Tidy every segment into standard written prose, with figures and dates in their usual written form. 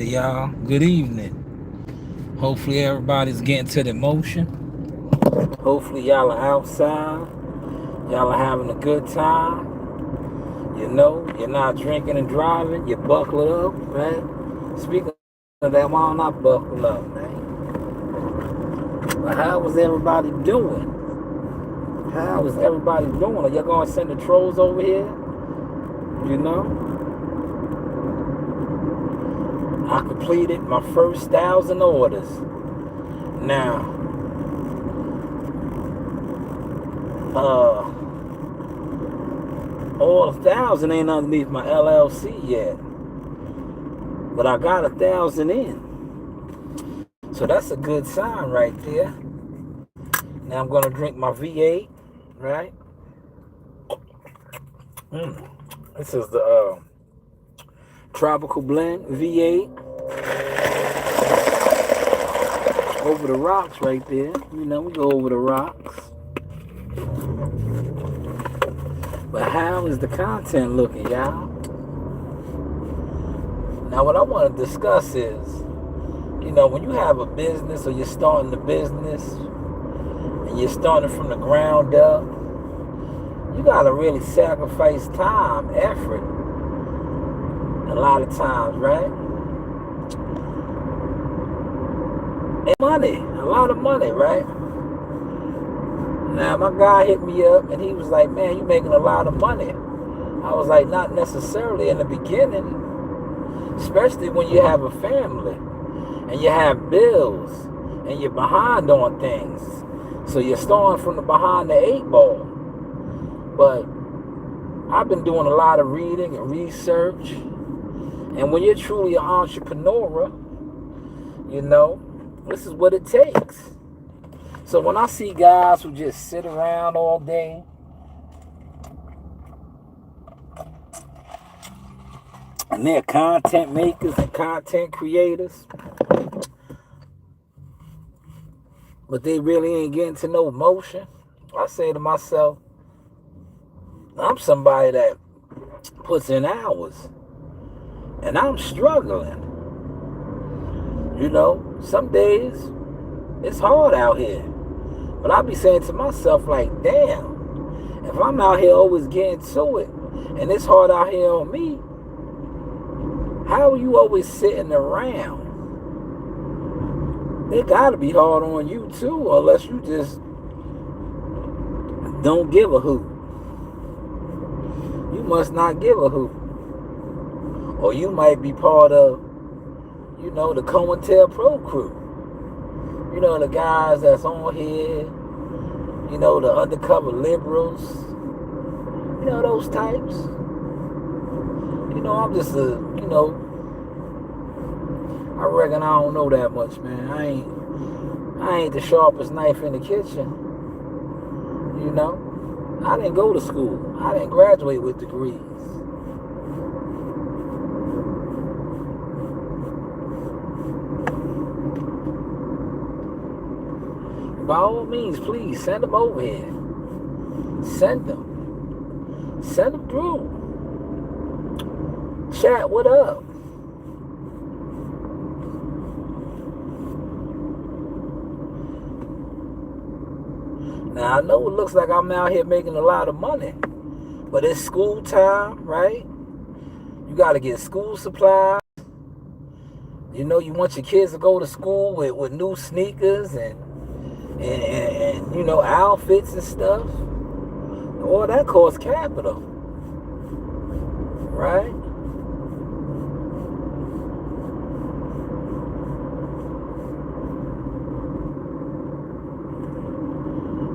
Y'all. Good evening. Hopefully everybody's getting to the motion. Hopefully y'all are outside. Y'all are having a good time. You know, you're not drinking and driving. You're buckled up, right? Speaking of that, why don't I buckle up, man? But how was everybody doing? How is everybody doing? Are y'all gonna send the trolls over here? You know? I completed my first 1,000 orders. Now, all 1,000 ain't underneath my LLC yet, but I got 1,000 in. So that's a good sign right there. Now I'm gonna drink my V8, right? This is the Tropical Blend V8. Over the rocks right there. You know, we go over the rocks. But how is the content looking, y'all? Now, what I want to discuss is, you know, when you have a business or you're starting a business and you're starting from the ground up, you got to really sacrifice time, effort, a lot of times, right? And money, a lot of money, right? Now, my guy hit me up and he was like, man, you making a lot of money. I was like, not necessarily in the beginning, especially when you have a family and you have bills and you're behind on things. So you're starting from the behind the 8 ball. But I've been doing a lot of reading and research. And when you're truly an entrepreneur, you know, this is what it takes. So when I see guys who just sit around all day and they're content makers and content creators, but they really ain't getting to no motion, I say to myself, I'm somebody that puts in hours and I'm struggling. You know, some days it's hard out here. But I be saying to myself, like, damn, if I'm out here always getting to it, and it's hard out here on me, how are you always sitting around? It gotta be hard on you too, unless you just don't give a hoot. You must not give a hoot. Or you might be part of, you know, the COINTELPRO crew. You know, the guys that's on here, you know, the undercover liberals, you know, those types. You know, I'm just a, you know, I reckon I don't know that much, man. I ain't the sharpest knife in the kitchen. You know, I didn't go to school. I didn't graduate with degrees. By all means, please send them over here. Send them. Send them through. Chat, what up? Now, I know it looks like I'm out here making a lot of money, but it's school time, right? You got to get school supplies. You know, you want your kids to go to school with new sneakers and you know, outfits and stuff. All that costs capital, right?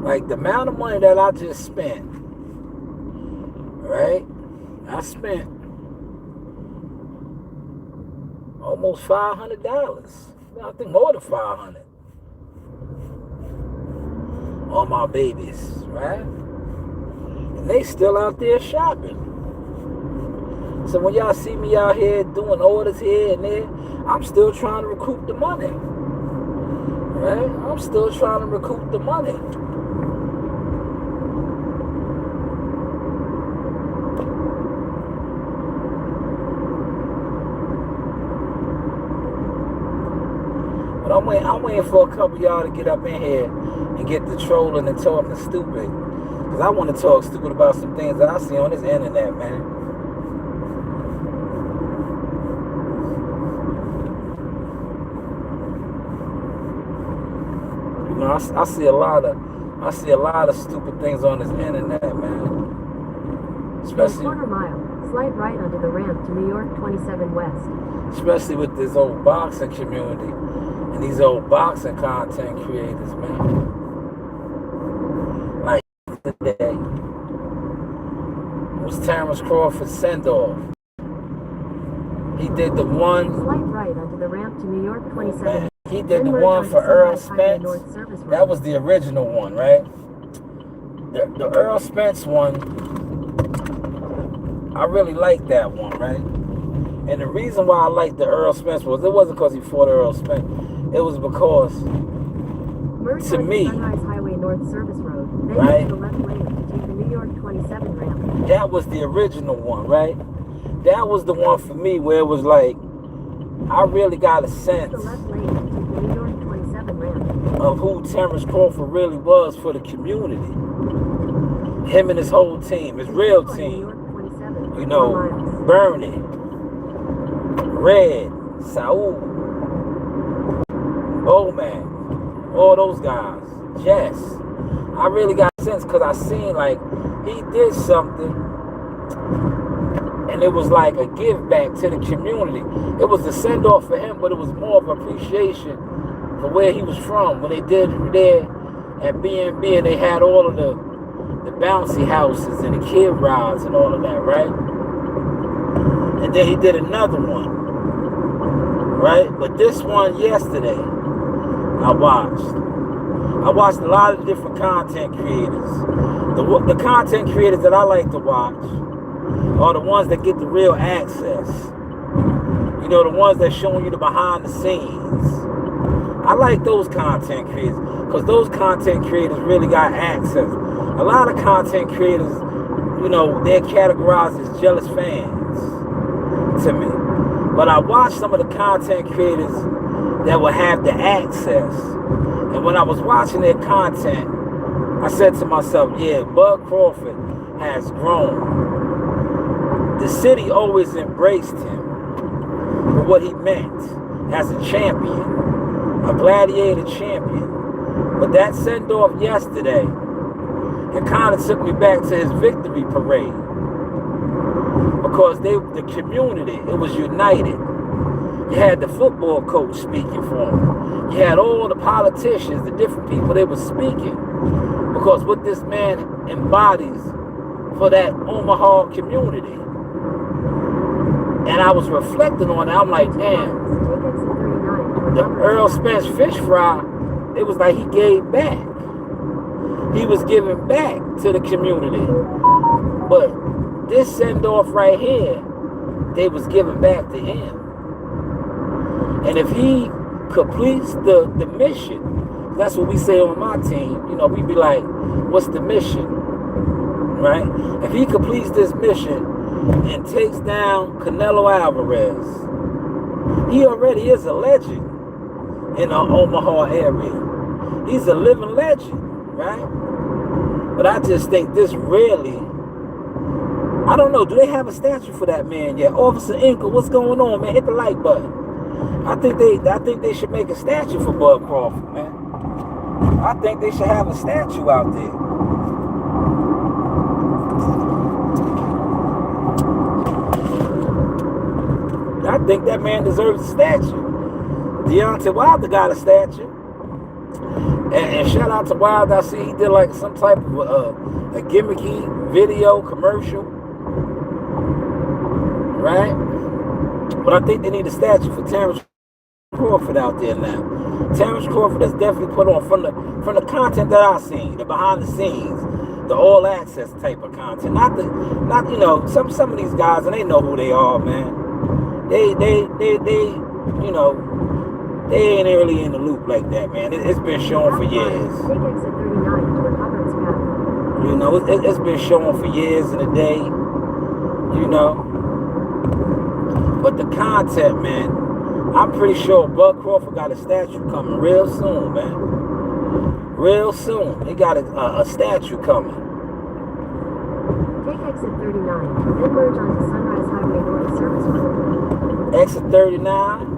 Like the amount of money that I just spent, right? I spent almost $500. I think more than $500 on my babies, right? And they still out there shopping. So when y'all see me out here doing orders here and there, I'm still trying to recoup the money, right? I'm still trying to recoup the money. But I'm waiting for a couple of y'all to get up in here and get the trolling and talking stupid. Because I want to talk stupid about some things that I see on this internet, man. You know, I see a lot of stupid things on this internet, man. Especially quarter mile, slide right onto the ramp to New York 27 West. Especially with this old boxing community and these old boxing content creators, man. Like today was Terrence Crawford's send-off. He did the one. Slide right onto the ramp to New York 27. He did the one for Earl Spence. That was the original one, right? The Earl Spence one, I really liked that one, right? And the reason why I liked the Earl Spence it wasn't because he fought Earl Spence. It was because, to me, Sunrise Highway North Service Road, then right? The left lane to take the New York 27 ramp. That was the original one, right? That was the one for me where it was like, I really got a sense the left lane to take the New York 27 ramp. Of who Terrence Crawford really was for the community. Him and his whole team, his real team. You know, Bernie, Red, Saul, Bowman, all those guys, Jess. I really got a sense because I seen like he did something and it was like a give back to the community. It was a send off for him, but it was more of appreciation for where he was from. When they did it there at B&B and they had all of the bouncy houses and the kid rides and all of that, right? And then he did another one, right? But this one yesterday, I watched a lot of different content creators. The content creators that I like to watch are the ones that get the real access. You know, the ones that showing you the behind the scenes. I like those content creators because those content creators really got access. A lot of content creators, you know, they're categorized as jealous fans to me. But I watch some of the content creators that will have the access. And when I was watching their content, I said to myself, yeah, Bud Crawford has grown. The city always embraced him for what he meant as a champion, a gladiator champion. But that send-off yesterday, it kind of took me back to his victory parade. Because the community, it was united. You had the football coach speaking for him. You had all the politicians, the different people, they were speaking. Because what this man embodies for that Omaha community. And I was reflecting on it. I'm like, damn, the Earl Spence fish fry, it was like he gave back. He was giving back to the community. But this send-off right here, they was giving back to him. And if he completes the mission, that's what we say on my team. You know, we be like, what's the mission? Right? If he completes this mission and takes down Canelo Alvarez, he already is a legend in the Omaha area. He's a living legend, right? But I just think this really, I don't know, do they have a statue for that man yet? Officer Inkle, what's going on, man? Hit the like button. I think they should make a statue for Bud Crawford, man. I think they should have a statue out there. I think that man deserves a statue. Deontay Wilder got a statue. And shout out to Wilder. I see he did like some type of a gimmicky video commercial. Right? But I think they need a statue for Terrence Crawford out there now. Terrence Crawford has definitely put on from the content that I've seen, the behind the scenes, the all access type of content. Not you know, some of these guys, and they know who they are, man. They you know, they ain't really in the loop like that, man. It's been shown for years. You know, it's been shown for years and a day. You know. But the content, man, I'm pretty sure Bud Crawford got a statue coming real soon, man. Real soon. He got a statue coming. Take exit 39, then merge onto Sunrise Highway North Service Road. Exit 39.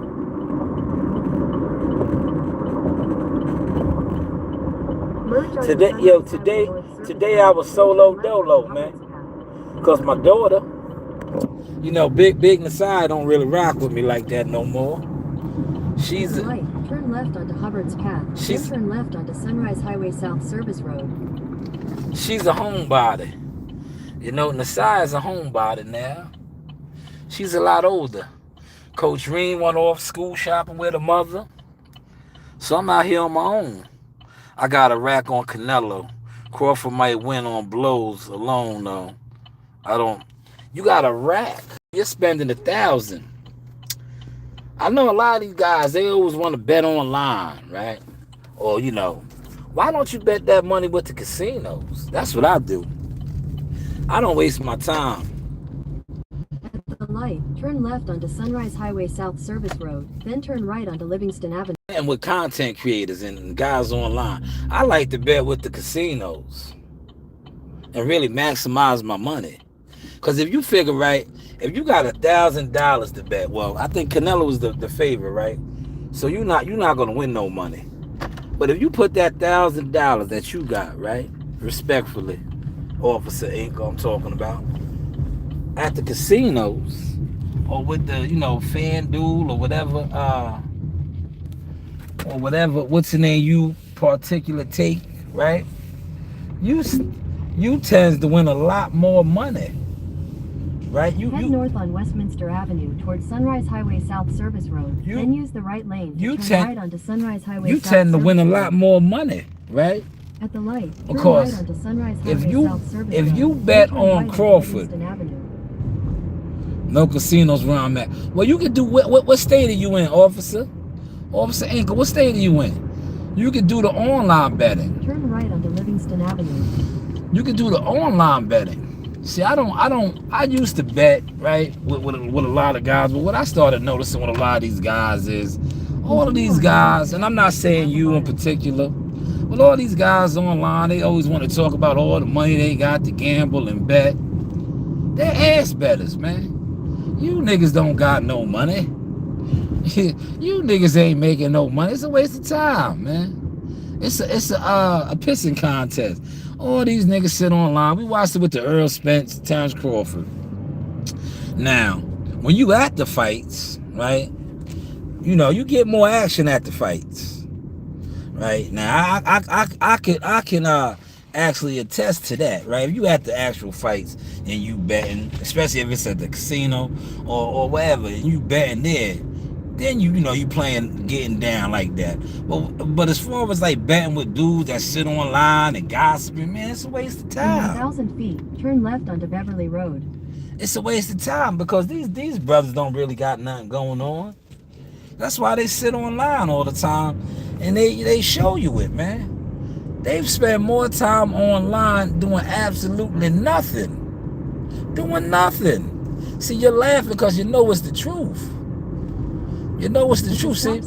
Today I was solo dolo, man. Because my daughter, you know, Big Nasai don't really rock with me like that no more. She's a, turn left onto Hubbard's Path. Then turn left onto Sunrise Highway South Service Road. She's a homebody. You know, Nasai is a homebody now. She's a lot older. Coach Reen went off school shopping with her mother. So I'm out here on my own. I got a rack on Canelo. Crawford might win on blows alone, though. You got a rack. You're spending $1,000. I know a lot of these guys, they always want to bet online, right? Or, you know, why don't you bet that money with the casinos? That's what I do. I don't waste my time. At the light, turn left onto Sunrise Highway South Service Road, then turn right onto Livingston Avenue. And with content creators and guys online, I like to bet with the casinos and really maximize my money. Because if you figure right, if you got $1,000 to bet, well, I think Canelo was the favorite, right? So you're not gonna win no money. But if you put that $1,000 that you got, right, respectfully, Officer Inc. I'm talking about, at the casinos or with the, you know, FanDuel or whatever, what's the name you particular take, right? You tends to win a lot more money, right? Head north on Westminster Avenue towards Sunrise Highway South Service Road, then use the right lane to turn right onto Sunrise Highway South tend to win a Service lot more money, right? At the light, turn because right onto Sunrise Highway South Service if Road, you bet turn on right Crawford, no casinos where I'm at. Well, you can do what state are you in, Officer Inc. What state are you in? You can do the online betting. Turn right onto Livingston Avenue. You can do the online betting. See, I used to bet, right, with a lot of guys, but what I started noticing with a lot of these guys is, all of these guys, and I'm not saying you in particular, but all these guys online, they always want to talk about all the money they got to gamble and bet. They're ass betters, man. You niggas don't got no money. You niggas ain't making no money. It's a waste of time, man. It's a pissing contest. All these niggas sit online. We watched it with the Earl Spence, Terrence Crawford. Now, when you at the fights, right, you know, you get more action at the fights. Right? Now, I can actually attest to that, right? If you at the actual fights and you betting, especially if it's at the casino or wherever, and you betting there, then you know you playing getting down like that. But as far as like betting with dudes that sit online and gossiping, man, it's a waste of time. 1,000 feet, turn left onto Beverly Road. It's a waste of time because these brothers don't really got nothing going on. That's why they sit online all the time and they show you it, man. They've spent more time online doing absolutely nothing. Doing nothing. See, you're laughing because you know it's the truth. You know it's the truth, see?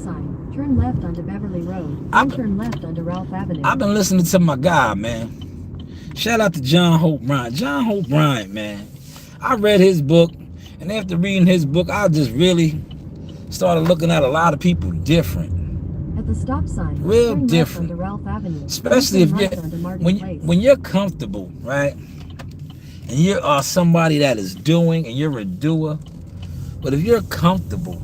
Turn left onto Beverly Road. Turn left onto Ralph Avenue. I've been listening to my guy, man. Shout out to John Hope Bryant. John Hope Bryant, man. I read his book, and after reading his book, I just really started looking at a lot of people different. At the stop sign, real turn different. Left onto Ralph Avenue. Especially if right when you're comfortable, right? And you are somebody that is doing, and you're a doer. But if you're comfortable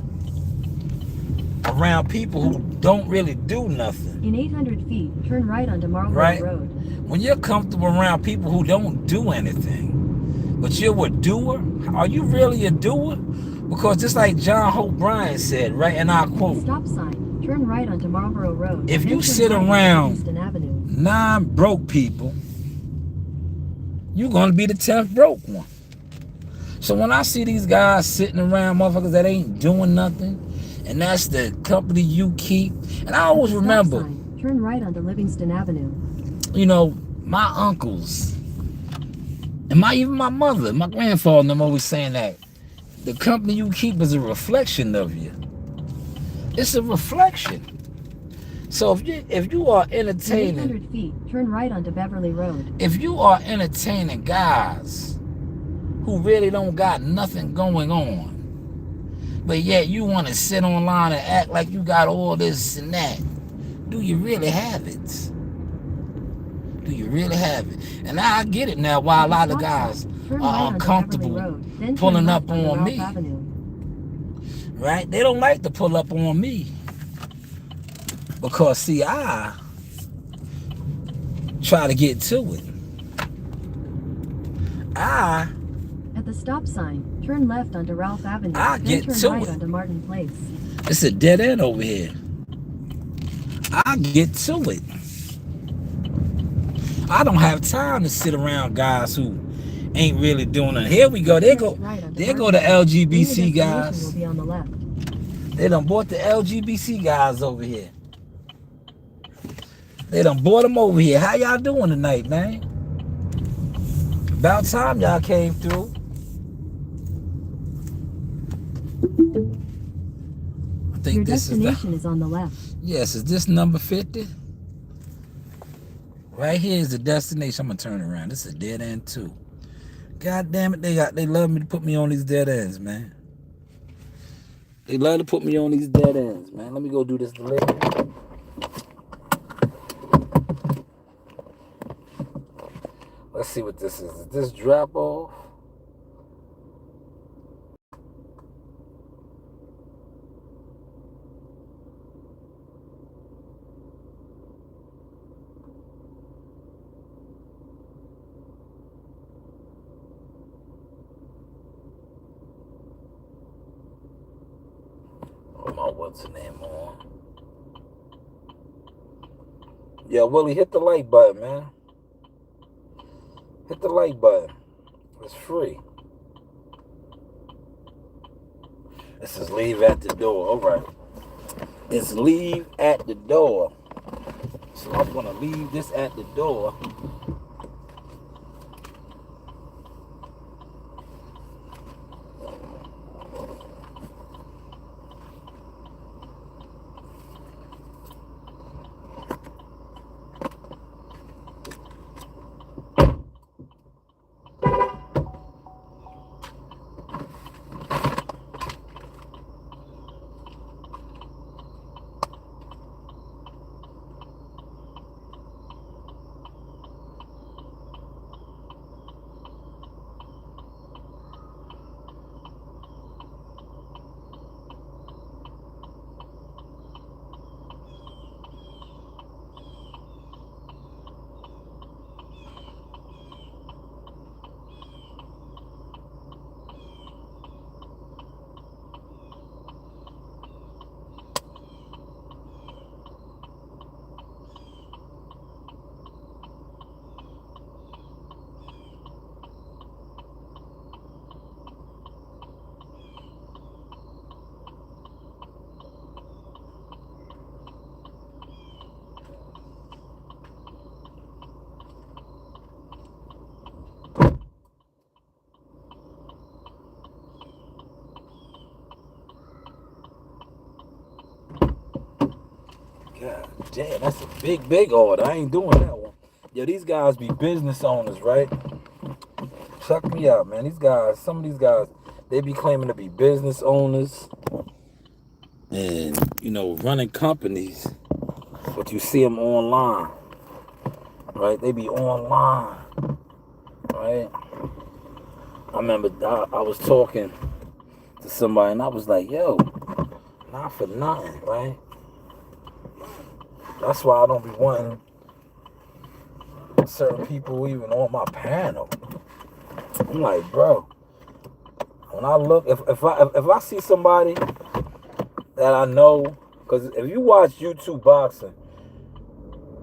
around people who don't really do nothing. In 800 feet, turn right onto Marlborough Road. When you're comfortable around people who don't do anything, but you're a doer, are you really a doer? Because just like John Hope Bryant said, right, and I quote, stop sign, turn right onto Marlborough Road. If you sit around non-broke people, you're going to be the 10th broke one. So when I see these guys sitting around motherfuckers that ain't doing nothing, and that's the company you keep. And I always remember, turn right onto Livingston Avenue. You know, my uncles and even my mother, my grandfather, and them always saying that the company you keep is a reflection of you. It's a reflection. So if you are In entertaining, 800 feet, turn right onto Beverly Road. if you are entertaining guys who really don't got nothing going on, but yet you want to sit online and act like you got all this and that, do you really have it? Do you really have it? And I get it now why a lot of guys are uncomfortable pulling up on me. Right? They don't like to pull up on me. Because, see, I try to get to it. At the stop sign, turn left onto Ralph Avenue. I get turn to right it. onto Martin Place. It's a dead end over here. I get to it. I don't have time to sit around guys who ain't really doing it. Here we go. There go the LGBT guys. Will be on the left. They done bought the LGBT guys over here. They done bought them over here. How y'all doing tonight, man? About time y'all came through. I think Your this destination is on the left. Yes, is this number 50? Right here is the destination. I'm gonna turn around. This is a dead end too. God damn it, they love me to put me on these dead ends, man. They love to put me on these dead ends, man. Let me go do this delivery. Let's see what this is. Is this drop off? What's the name on? Yeah, Willie, hit the like button, man. Hit the like button. It's free. This is leave at the door. All right. It's leave at the door. So I'm going to leave this at the door. God damn, that's a big order. I ain't doing that one. Yeah, these guys be business owners, right? Check me out, man. These guys, some of these guys, they be claiming to be business owners and, you know, running companies. But you see them online, right? They be online, right? I remember I was talking to somebody and I was like, yo, not for nothing, right? That's why I don't be wanting certain people even on my panel. I'm like, bro, when I look, if I see somebody that I know, because if you watch YouTube boxing,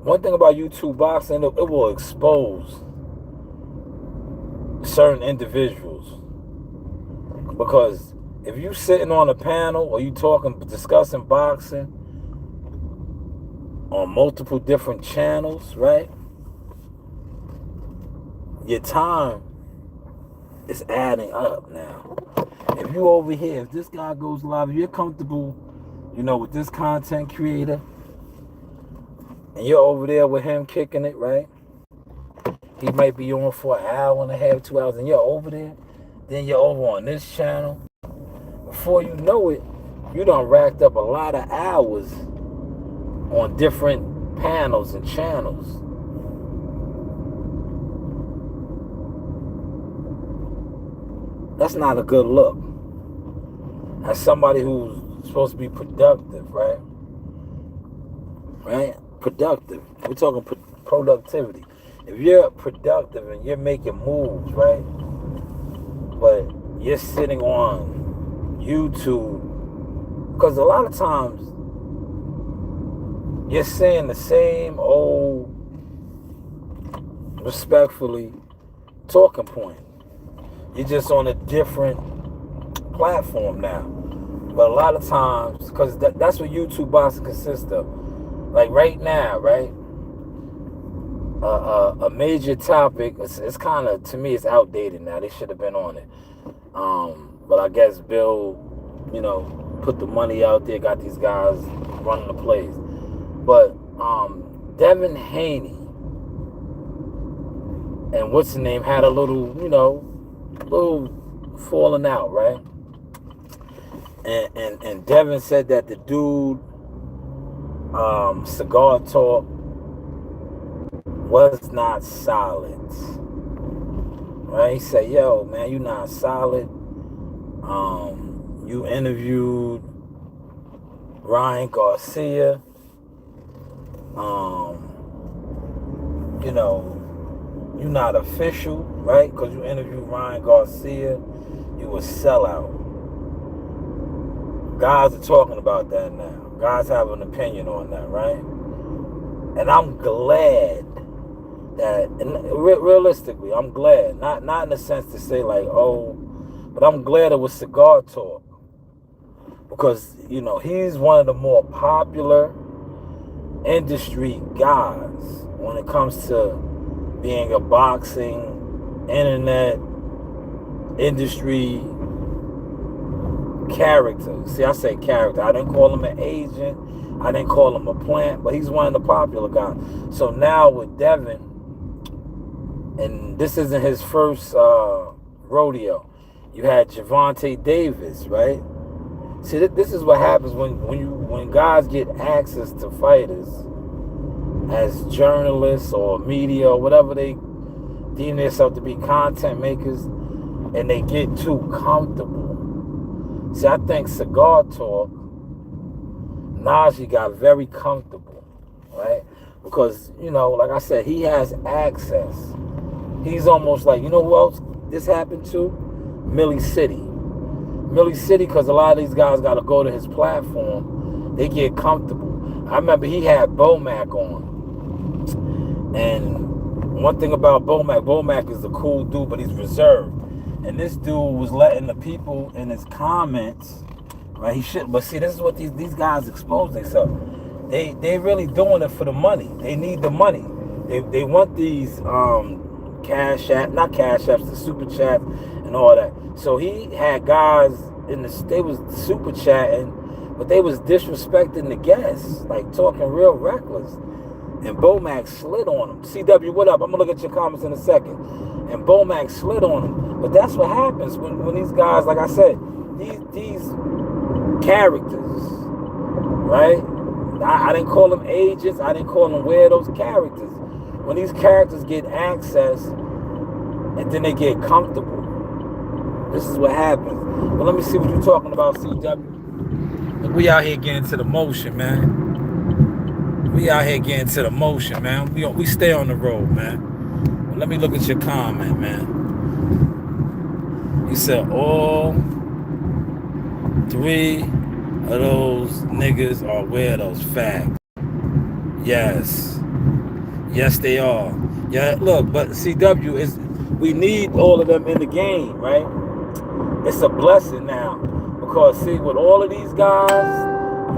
one thing about YouTube boxing, it will expose certain individuals. Because if you sitting on a panel or you discussing boxing on multiple different channels, right? Your time is adding up now. If you over here, if this guy goes live, if you're comfortable with this content creator, and you're over there with him kicking it, right? He might be on for an hour and a half, 2 hours, and you're over there. Then you're over on this channel. Before you know it, you done racked up a lot of hours on different panels and channels. That's not a good look. As somebody who's supposed to be productive, right? Right? Productive. We're talking productivity. If you're productive and you're making moves, right? But you're sitting on YouTube, because a lot of times you're saying the same old, respectfully, talking point. You're just on a different platform now. But a lot of times, because that's what YouTube boxing consists of. Like right now, right? A major topic, it's kind of, to me, it's outdated now. They should have been on it. But I guess Bill, put the money out there, got these guys running the place. But Devin Haney and what's his name had a little falling out, right? And Devin said that the dude, Cigar Talk, was not solid. Right? He said, yo, man, you not solid. You interviewed Ryan Garcia. You're not official, right? Because you interviewed Ryan Garcia. You a sellout. Guys are talking about that now. Guys have an opinion on that, right? And I'm glad that, and realistically, I'm glad. Not in the sense to say like, oh, but I'm glad it was Cigar Talk. Because, he's one of the more popular industry guys when it comes to being a boxing, internet, industry character. See, I say character. I didn't call him an agent. I didn't call him a plant, but he's one of the popular guys. So now with Devin, and this isn't his first rodeo. You had Gervonta Davis, right? See, this is what happens when guys get access to fighters as journalists or media or whatever they deem themselves to be, content makers, and they get too comfortable. See, I think Cigar Talk, Najee got very comfortable, right? Because, like I said, he has access. He's almost like, who else this happened to? Millie City. Millie City, because a lot of these guys got to go to his platform. They get comfortable. I remember he had Bomac on. And one thing about Bomac is a cool dude, but he's reserved. And this dude was letting the people in his comments, right? He should, but see, this is what these guys expose themselves. They really doing it for the money. They need the money. They want these not cash apps, the super chat and all that. So he had guys they was super chatting, but they was disrespecting the guests, like talking real reckless. And Bomac slid on him. CW, what up? I'm gonna look at your comments in a second. And Bomac slid on him. But that's what happens when these guys, like I said, these characters, right? I didn't call them agents. I didn't call them weirdos. Characters. When these characters get access and then they get comfortable, this is what happens. But let me see what you're talking about, CW. Look, we out here getting to the motion, man. We out here getting to the motion, man. We stay on the road, man. But let me look at your comment, man. You said all 3 of those niggas are weirdos. Fact. Yes. Yes, they are. Yeah, look, but CW is, we need all of them in the game, right? It's a blessing now. Because see, with all of these guys,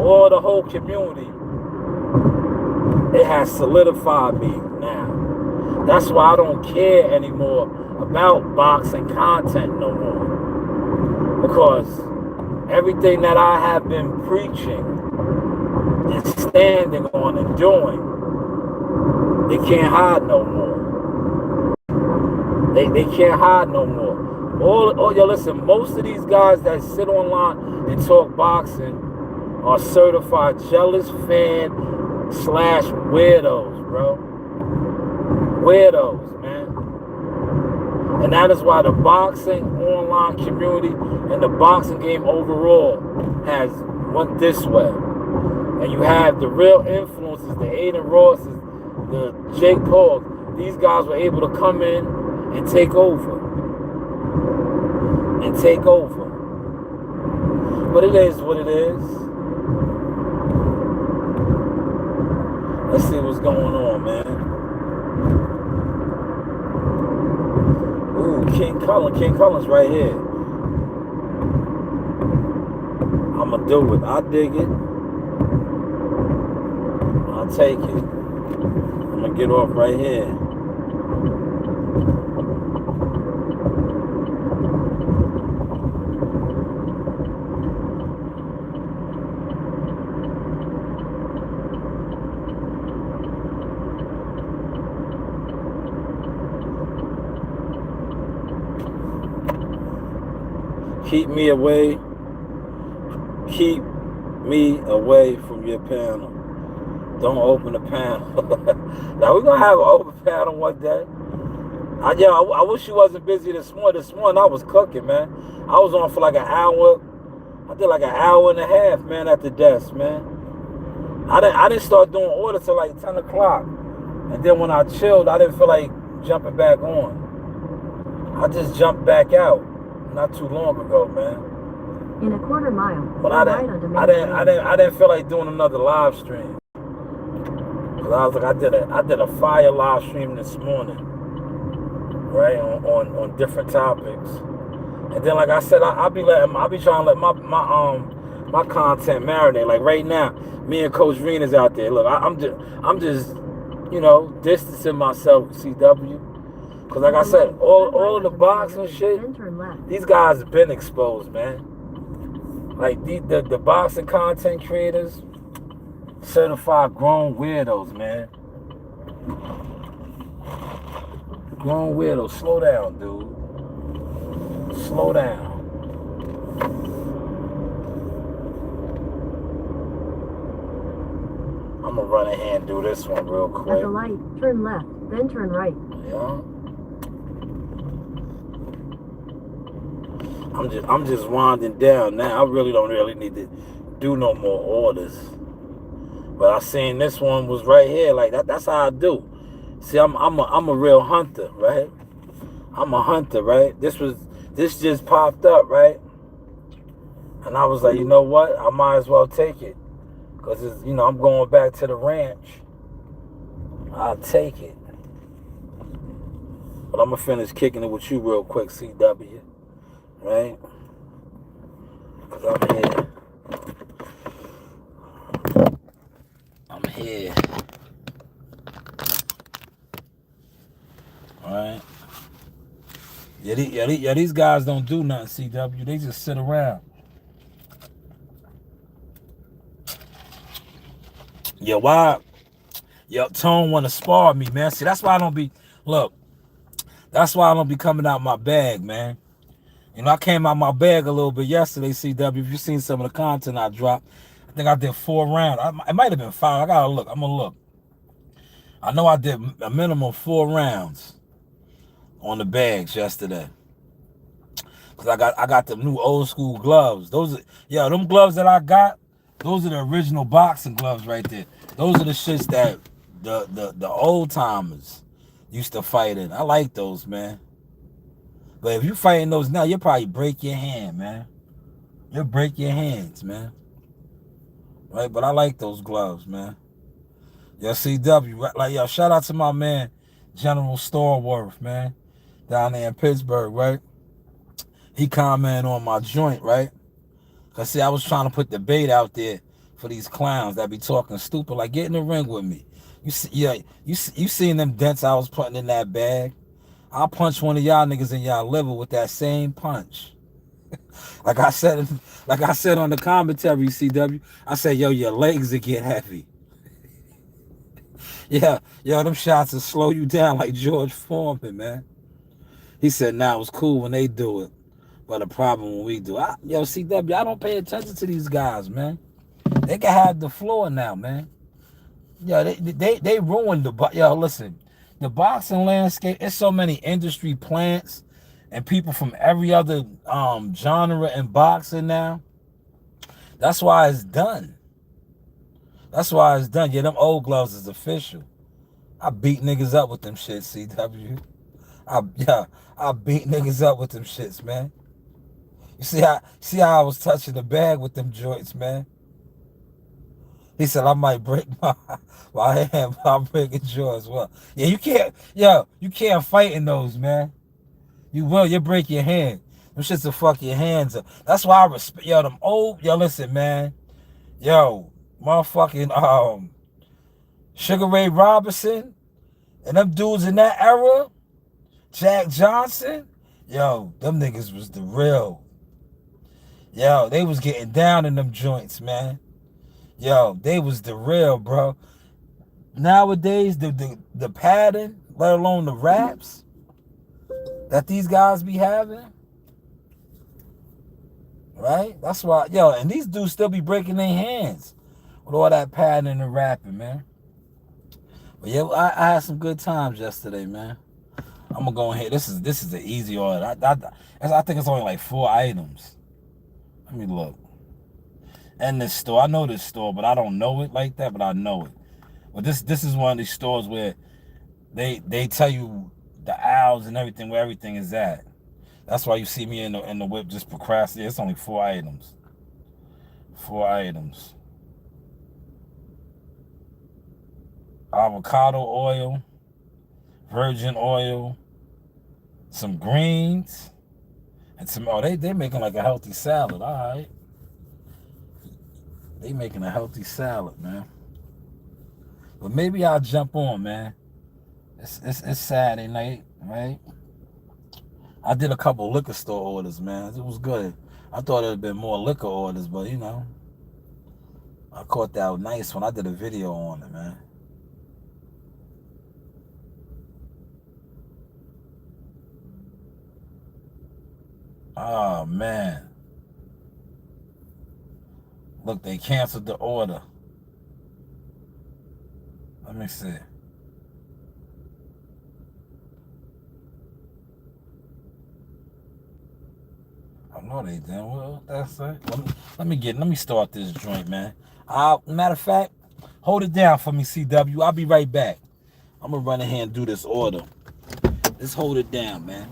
all the whole community, it has solidified me now. That's why I don't care anymore about boxing content no more. Because everything that I have been preaching standing on and doing, they can't hide no more. They can't hide no more. Yo, listen, most of these guys that sit online and talk boxing are certified jealous fan / weirdos, bro. Weirdos, man. And that is why the boxing online community and the boxing game overall has went this way. And you have the real influences, the Aiden Rosses, the Jake Pauls. These guys were able to come in and take over. But it is what it is. Let's see what's going on, man. Ooh, King Cullen's right here. I'ma do it. I dig it. I'll take it. I'm gonna get off right here. Keep me away from your panel. Don't open the panel. Now we're gonna have an open panel one day. I wish you wasn't busy this morning. This morning I was cooking, man. I was on for like an hour. I did like an hour and a half, man, at the desk, man. I didn't start doing orders till like 10 o'clock. And then when I chilled, I didn't feel like jumping back on. I just jumped back out not too long ago, man. In a quarter mile, but I didn't feel like doing another live stream. Cause I was like, I did a fire live stream this morning, right, on different topics. And then, like I said, I'll be trying to let my content marinate. Like right now, me and Coach Rena's out there. Look, I'm just distancing myself, CW. Cause like I said, all of the boxing shit, these guys have been exposed, man. Like the boxing content creators, certified grown weirdos, man. Grown weirdos. Slow down, dude. Slow down. I'm gonna run ahead and do this one real quick. At the light, turn left, then turn right. Yeah. I'm just winding down now. I really don't need to do no more orders. But I seen this one was right here. Like that's how I do. See, I'm a real hunter, right? I'm a hunter, right? This just popped up, right? And I was like, you know what? I might as well take it. Because I'm going back to the ranch. I'll take it. But I'm gonna finish kicking it with you real quick, CW. Right? Because I'm here. Alright? Yeah, these guys don't do nothing, CW. They just sit around. Yeah, why? Yo, Tone want to spar me, man. See, that's why I don't be... Look, that's why I don't be coming out my bag, man. I came out my bag a little bit yesterday, CW. If you've seen some of the content I dropped, I think I did 4 rounds. It might have been 5. I gotta look. I'm gonna look. I know I did a minimum 4 rounds on the bags yesterday. Cause I got the new old school gloves. Them gloves that I got, those are the original boxing gloves right there. Those are the shits that the old timers used to fight in. I like those, man. But if you fighting those now, you'll probably break your hand, man. You'll break your hands, man. Right? But I like those gloves, man. Yo, CW, like, yo, shout out to my man, General Starworth, man. Down there in Pittsburgh, right? He commented on my joint, right? Because, see, I was trying to put the bait out there for these clowns that be talking stupid. Like, get in the ring with me. You seen them dents I was putting in that bag? I'll punch one of y'all niggas in y'all liver with that same punch. Like I said, like I said on the commentary, CW, I said, yo, your legs will get heavy. Yeah, yo, them shots will slow you down like George Foreman, man. He said, nah, it's cool when they do it, but the problem when we do it. Yo, CW, I don't pay attention to these guys, man. They can have the floor now, man. Yo, they ruined yo, listen, the boxing landscape, it's so many industry plants and people from every other genre in boxing now. That's why it's done. That's why it's done. Yeah, them old gloves is official. I beat niggas up with them shits, CW. I beat niggas up with them shits, man. You see how I was touching the bag with them joints, man. He said I might break my hand, but I'm breaking yours. Well, yeah, you can't fight in those, man. You break your hand. Them shits will fuck your hands up. That's why I respect them old. Yo, listen, man. Yo, motherfucking Sugar Ray Robinson and them dudes in that era, Jack Johnson. Yo, them niggas was the real. Yo, they was getting down in them joints, man. Yo, they was the real, bro. Nowadays, the pattern, let alone the raps that these guys be having, right? That's why, yo, and these dudes still be breaking their hands with all that pattern and rapping, man. But yeah, I had some good times yesterday, man. I'm gonna go ahead. This is the easy order. I think it's only like 4 items. Let me look. And this store, I know this store, but I don't know it like that, but I know it. But this is one of these stores where they tell you the aisles and everything, where everything is at. That's why you see me in the whip just procrastinating. It's only 4 items. 4 items. Avocado oil, virgin oil, some greens, and some, they making like a healthy salad. All right. They making a healthy salad, man. But maybe I'll jump on, man. It's Saturday night, right? I did a couple liquor store orders, man. It was good. I thought it'd been more liquor orders, but you know, I caught that nice one. I did a video on it, man. Oh man. Look, they canceled the order. Let me see. I know they did. Well, that's it. Let me start this joint, man. Matter of fact, hold it down for me, CW. I'll be right back. I'm gonna run ahead and do this order. Just hold it down, man.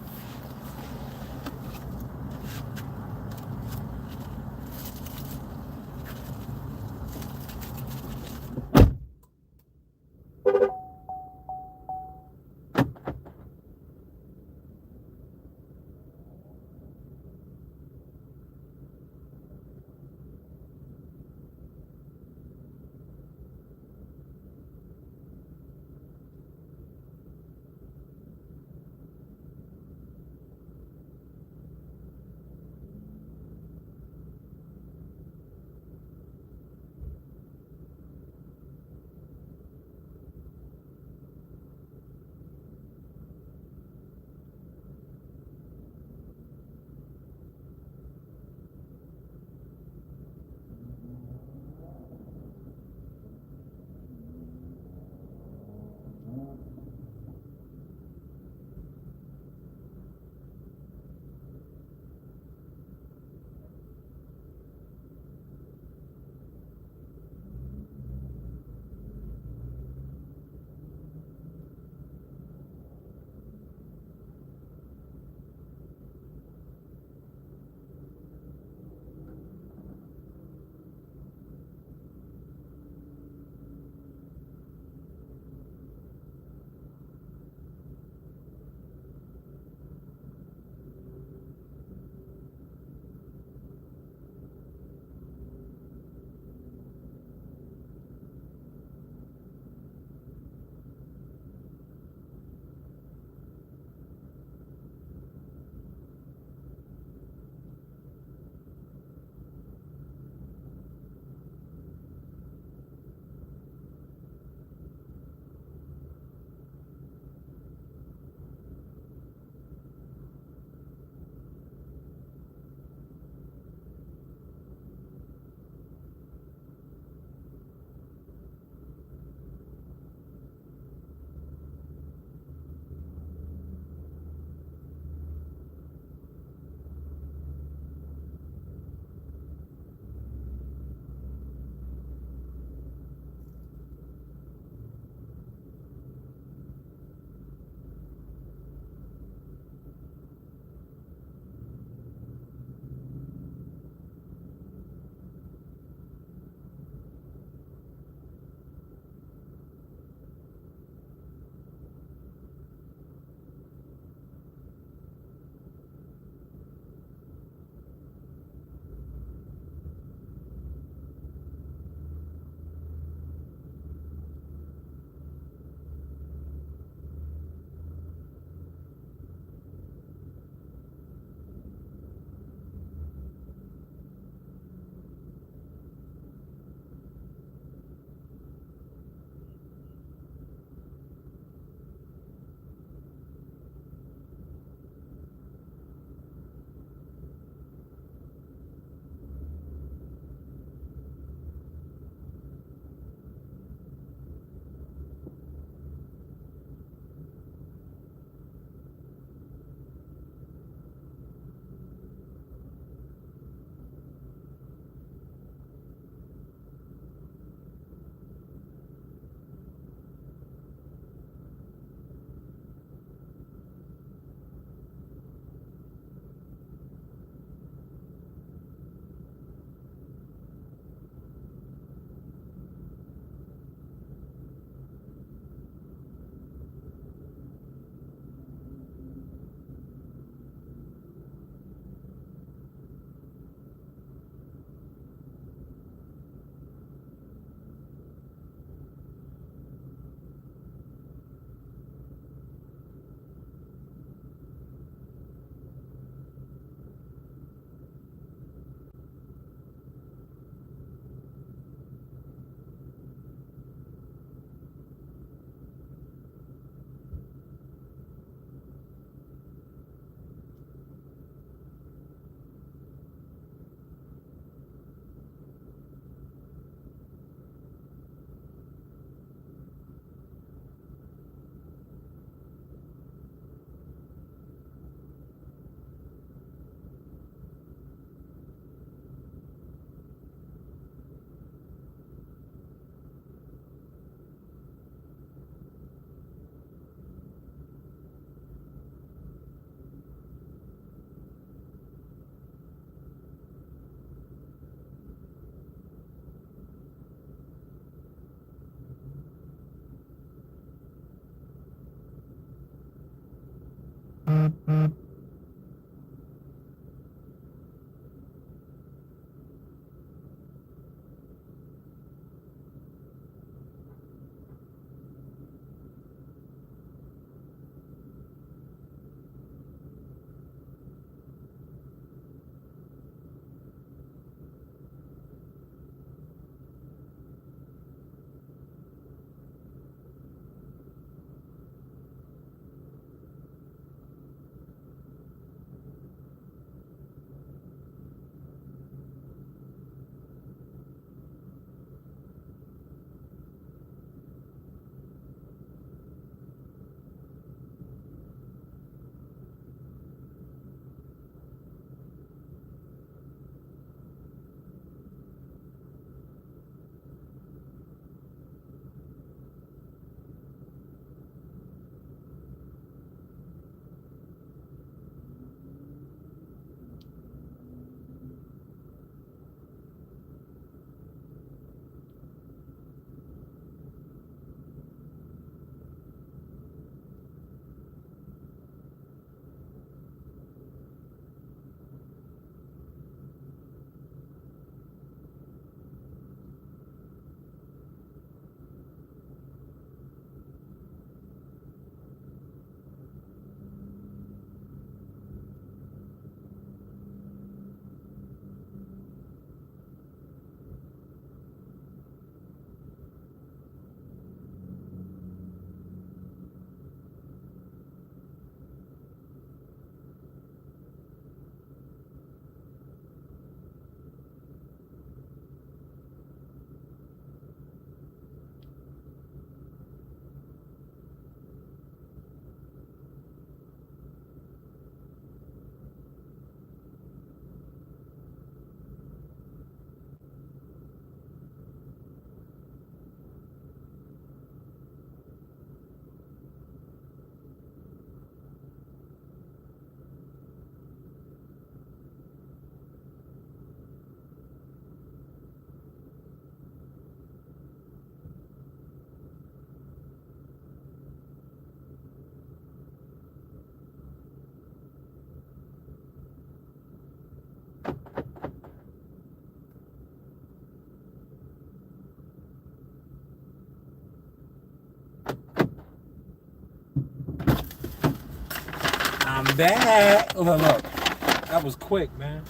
back. Look. That was quick, man.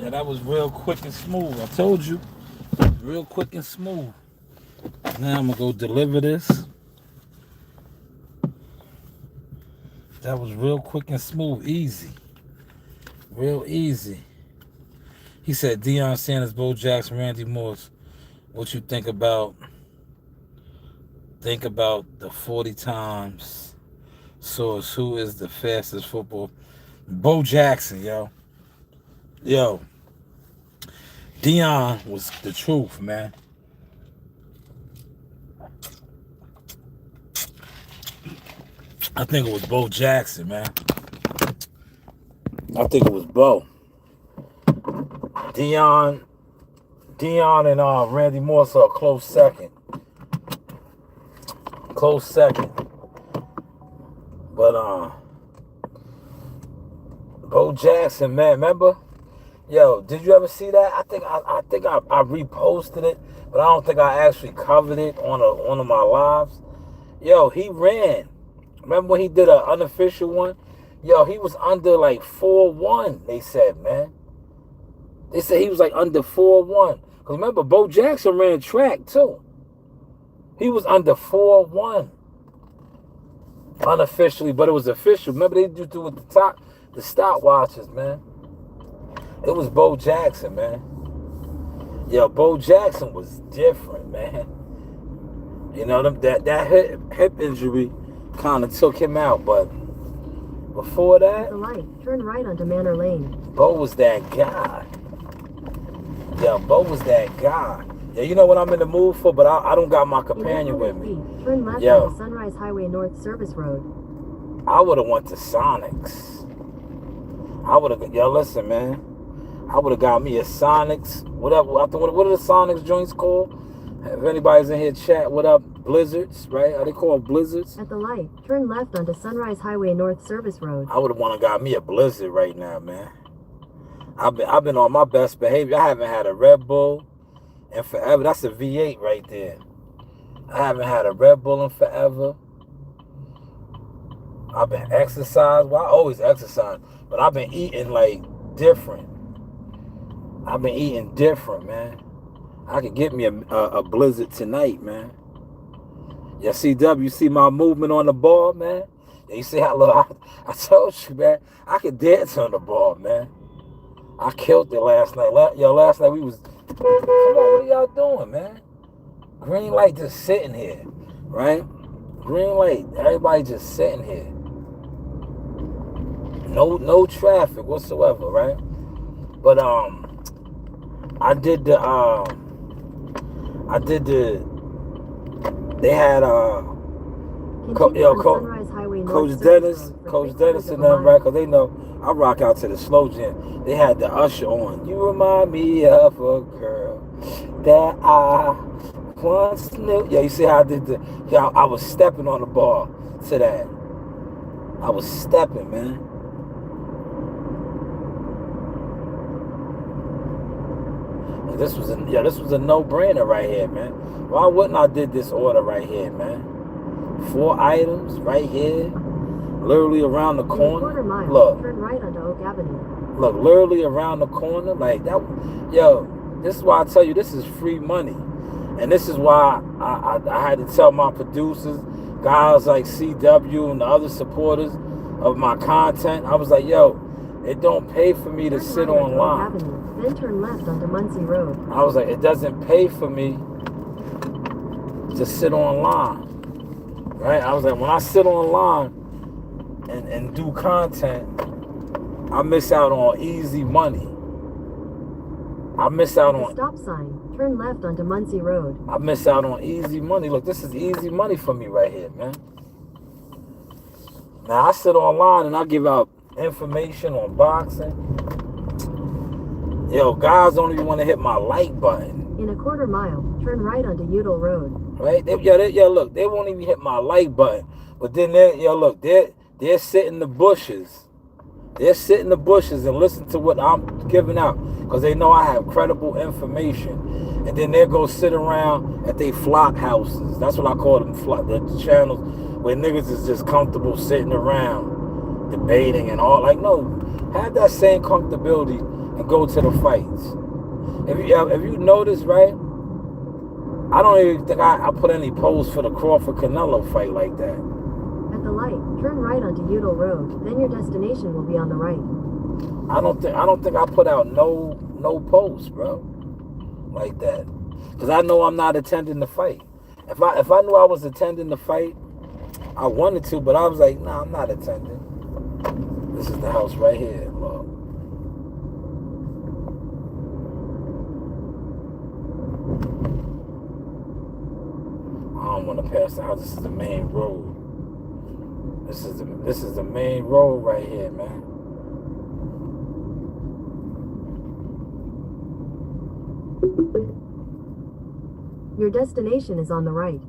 Yeah, that was real quick and smooth. I told you. Real quick and smooth. Now I'm going to go deliver this. That was real quick and smooth. Easy. Real easy. He said, Deion Sanders, Bo Jackson, Randy Moss. What you think about the 40 times source? Who is the fastest football? Bo Jackson, yo. Yo. Deion was the truth, man. I think it was Bo Jackson, man. I think it was Bo. Deion and Randy Moss are a close second. But Bo Jackson, man, remember? Yo, did you ever see that? I think I reposted it, but I don't think I actually covered it on one of my lives. Yo, he ran. Remember when he did an unofficial one? Yo, he was under like 4-1, they said, man. They said he was like under 4-1. Because remember, Bo Jackson ran track too. He was under 4-1. Unofficially, but it was official. Remember they do with the stopwatches, man. It was Bo Jackson, man. Yo, Bo Jackson was different, man. You know, that hip injury kind of took him out, but before that, the light, turn right onto Manor Lane. Bo was that guy. Yeah, Bo was that guy. Yeah, you know what I'm in the mood for, but I don't got my companion with me. Turn left onto Sunrise Highway North Service Road. I would have went to Sonics. Listen, man. I would have got me a Sonics. What are the Sonics joints called? If anybody's in here, chat. What up? Blizzards, right? Are they called Blizzards? At the light, turn left onto Sunrise Highway North Service Road. I would have wanted to got me a Blizzard right now, man. I've been on my best behavior. I haven't had a Red Bull in forever. That's a V8 right there. I haven't had a Red Bull in forever. I've been exercising. Well, I always exercise, but I've been eating like different. I've been eating different, man. I could get me a Blizzard tonight, man. Yeah, CW, you see my movement on the ball, man? Yeah, you see how low I told you, man. I could dance on the ball, man. I killed it last night. Last night we was... Come on, what are y'all doing, man? Green light just sitting here, right? Green light. Everybody just sitting here. No traffic whatsoever, right? But I did the they had Coach Dennis and them, right? Cause they know I rock out to the slow jam. They had the Usher on. You remind me of a girl that I once knew. Yeah, you see how I did I was stepping on the ball to that. I was stepping, man. And this was a no-brainer right here, man. Why wouldn't I did this order right here, man? 4 items right here, literally around the corner. Look, turn right onto Oak Avenue. Look, literally around the corner, like that. Yo, this is why I tell you this is free money, and this is why I had to tell my producers, guys like CW and the other supporters of my content. I was like, yo, it don't pay for me to sit online. Then turn left onto Muncie Road. I was like, it doesn't pay for me to sit online, right? I was like, when I sit online and do content, I miss out on easy money. I miss out on... Stop sign. Turn left onto Muncie Road. I miss out on easy money. Look, this is easy money for me right here, man. Now, I sit online and I give out information on boxing. Yo, guys don't even want to hit my like button. In a quarter mile, turn right onto Udall Road. Right? Look, they won't even hit my like button. But then they're sit in the bushes. They're sit in the bushes and listen to what I'm giving out. because they know I have credible information. And then they'll go sit around at they flock houses. That's what I call them, the channels where niggas is just comfortable sitting around debating and all. Like, no, have that same comfortability and go to the fights. If you notice, right, I don't even think I put any posts for the Crawford-Canelo fight like that. At the light, turn right onto Udall Road, then your destination will be on the right. I don't think I put out no posts, bro, like that, because I know I'm not attending the fight. If I knew I was attending the fight, I wanted to, but I was like, nah, I'm not attending. This is the house right here, look. I don't want to pass the house. This is the main road. This is the main road right here, man. Your destination is on the right.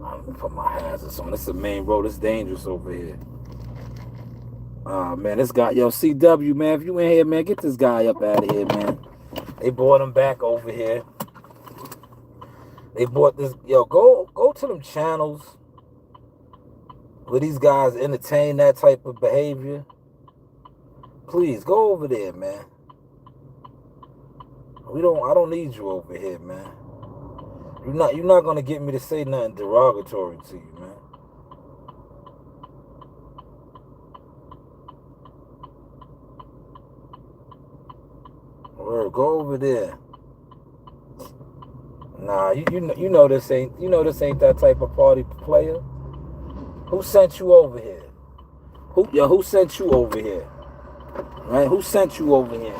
I'm gonna put my hazards on. This is the main road. It's dangerous over here. Man, this guy, yo, CW, man, if you in here, man, get this guy up out of here, man. They brought him back over here. They bought this, yo, go to them channels where these guys entertain that type of behavior. Please, go over there, man. I don't need you over here, man. You're not gonna get me to say nothing derogatory to you, man. Word, go over there. Nah, you know this ain't that type of party player. Who sent you over here? Who sent you over here? Right? Who sent you over here?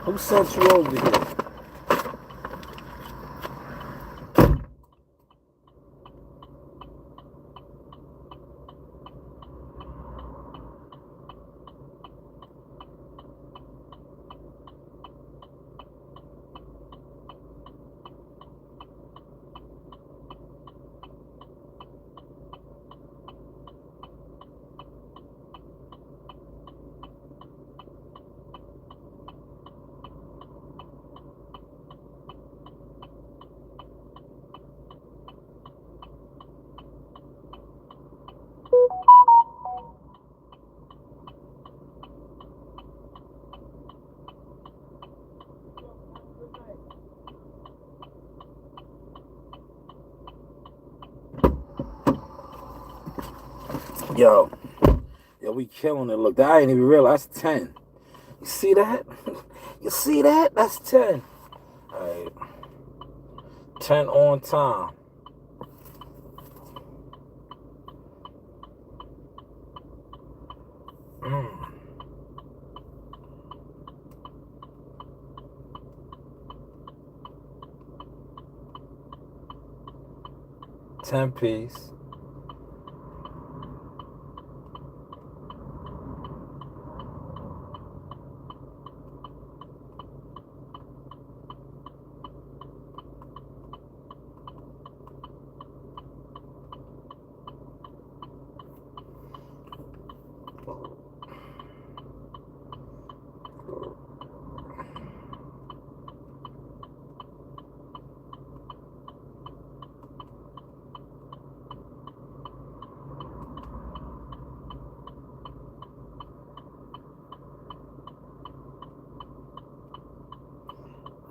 Who sent you over here? Yo, we killing it. Look, I ain't even realize that's 10. You see that? You see that? That's 10. All right. 10 on time. Mm. 10 piece.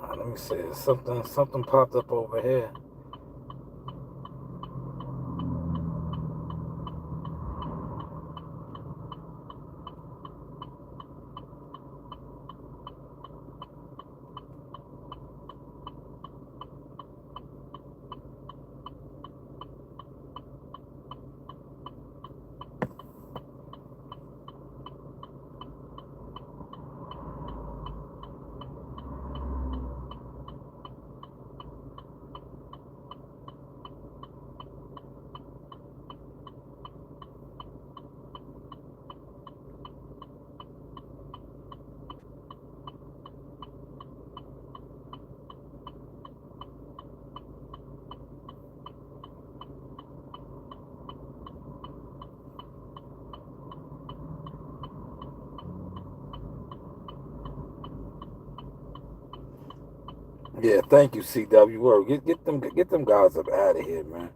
Let me see. Something popped up over here. Yeah, thank you, CW. Word. Get them guys up out of here, man.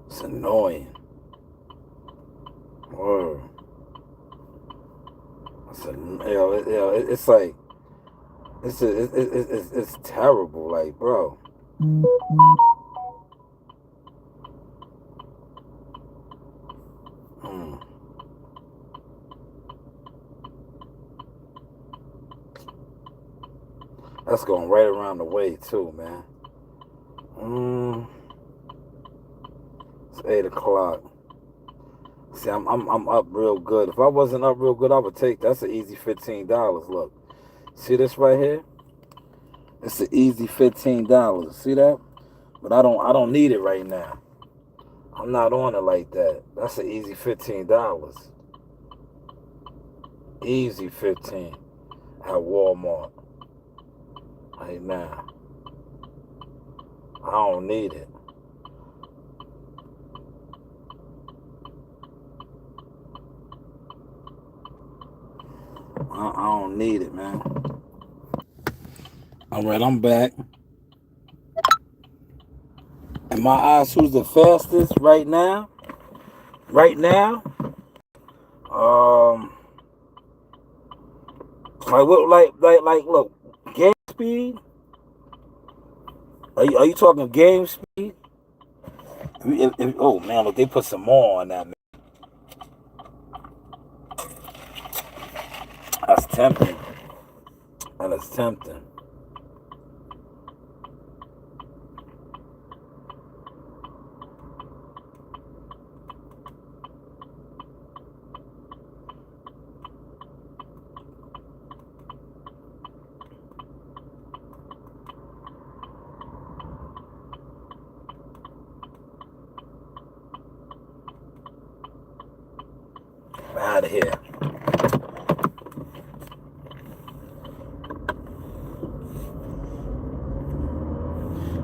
It's annoying. Word. It's like it's terrible, like, bro. That's going right around the way too, man. It's 8 o'clock. See, I'm up real good. If I wasn't up real good, I would take. That's an easy $15. Look, see this right here? It's an easy $15. See that? But I don't need it right now. I'm not on it like that. That's an easy $15. Easy 15 at Walmart. Right now. I don't need it. I don't need it, man. All right, I'm back. In my eyes, who's the fastest right now? Right now? Look, game speed? Are you talking game speed? Oh man, look, they put some more on that, man. That's tempting. That is tempting. Out of here.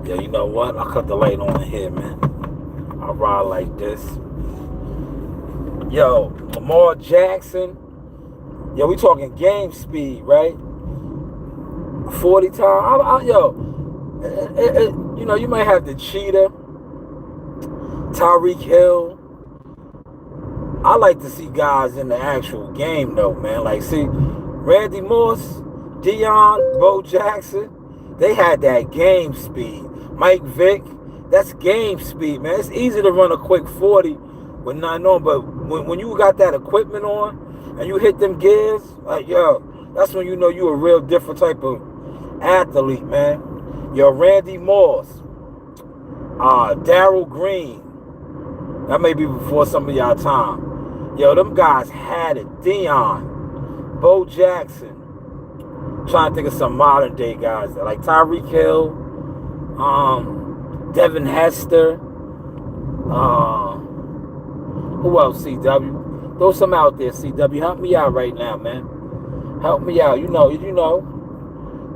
Yeah, you know what? I cut the light on here, man. I ride like this. Yo, Lamar Jackson. Yo, we talking game speed, right? 40 times. You know, you might have the cheetah, Tyreek Hill. I like to see guys in the actual game, though, man. Like, see, Randy Moss, Deion, Bo Jackson, they had that game speed. Mike Vick, that's game speed, man. It's easy to run a quick 40 with nothing on, but when you got that equipment on and you hit them gears, like, yo, that's when you know you a real different type of athlete, man. Yo, Randy Moss, Darryl Green, that may be before some of y'all time. Yo, them guys had it. Deion, Bo Jackson. I'm trying to think of some modern day guys like Tyreek Hill, Devin Hester. Who else, CW? Throw some out there, CW. Help me out right now, man. Help me out. You know.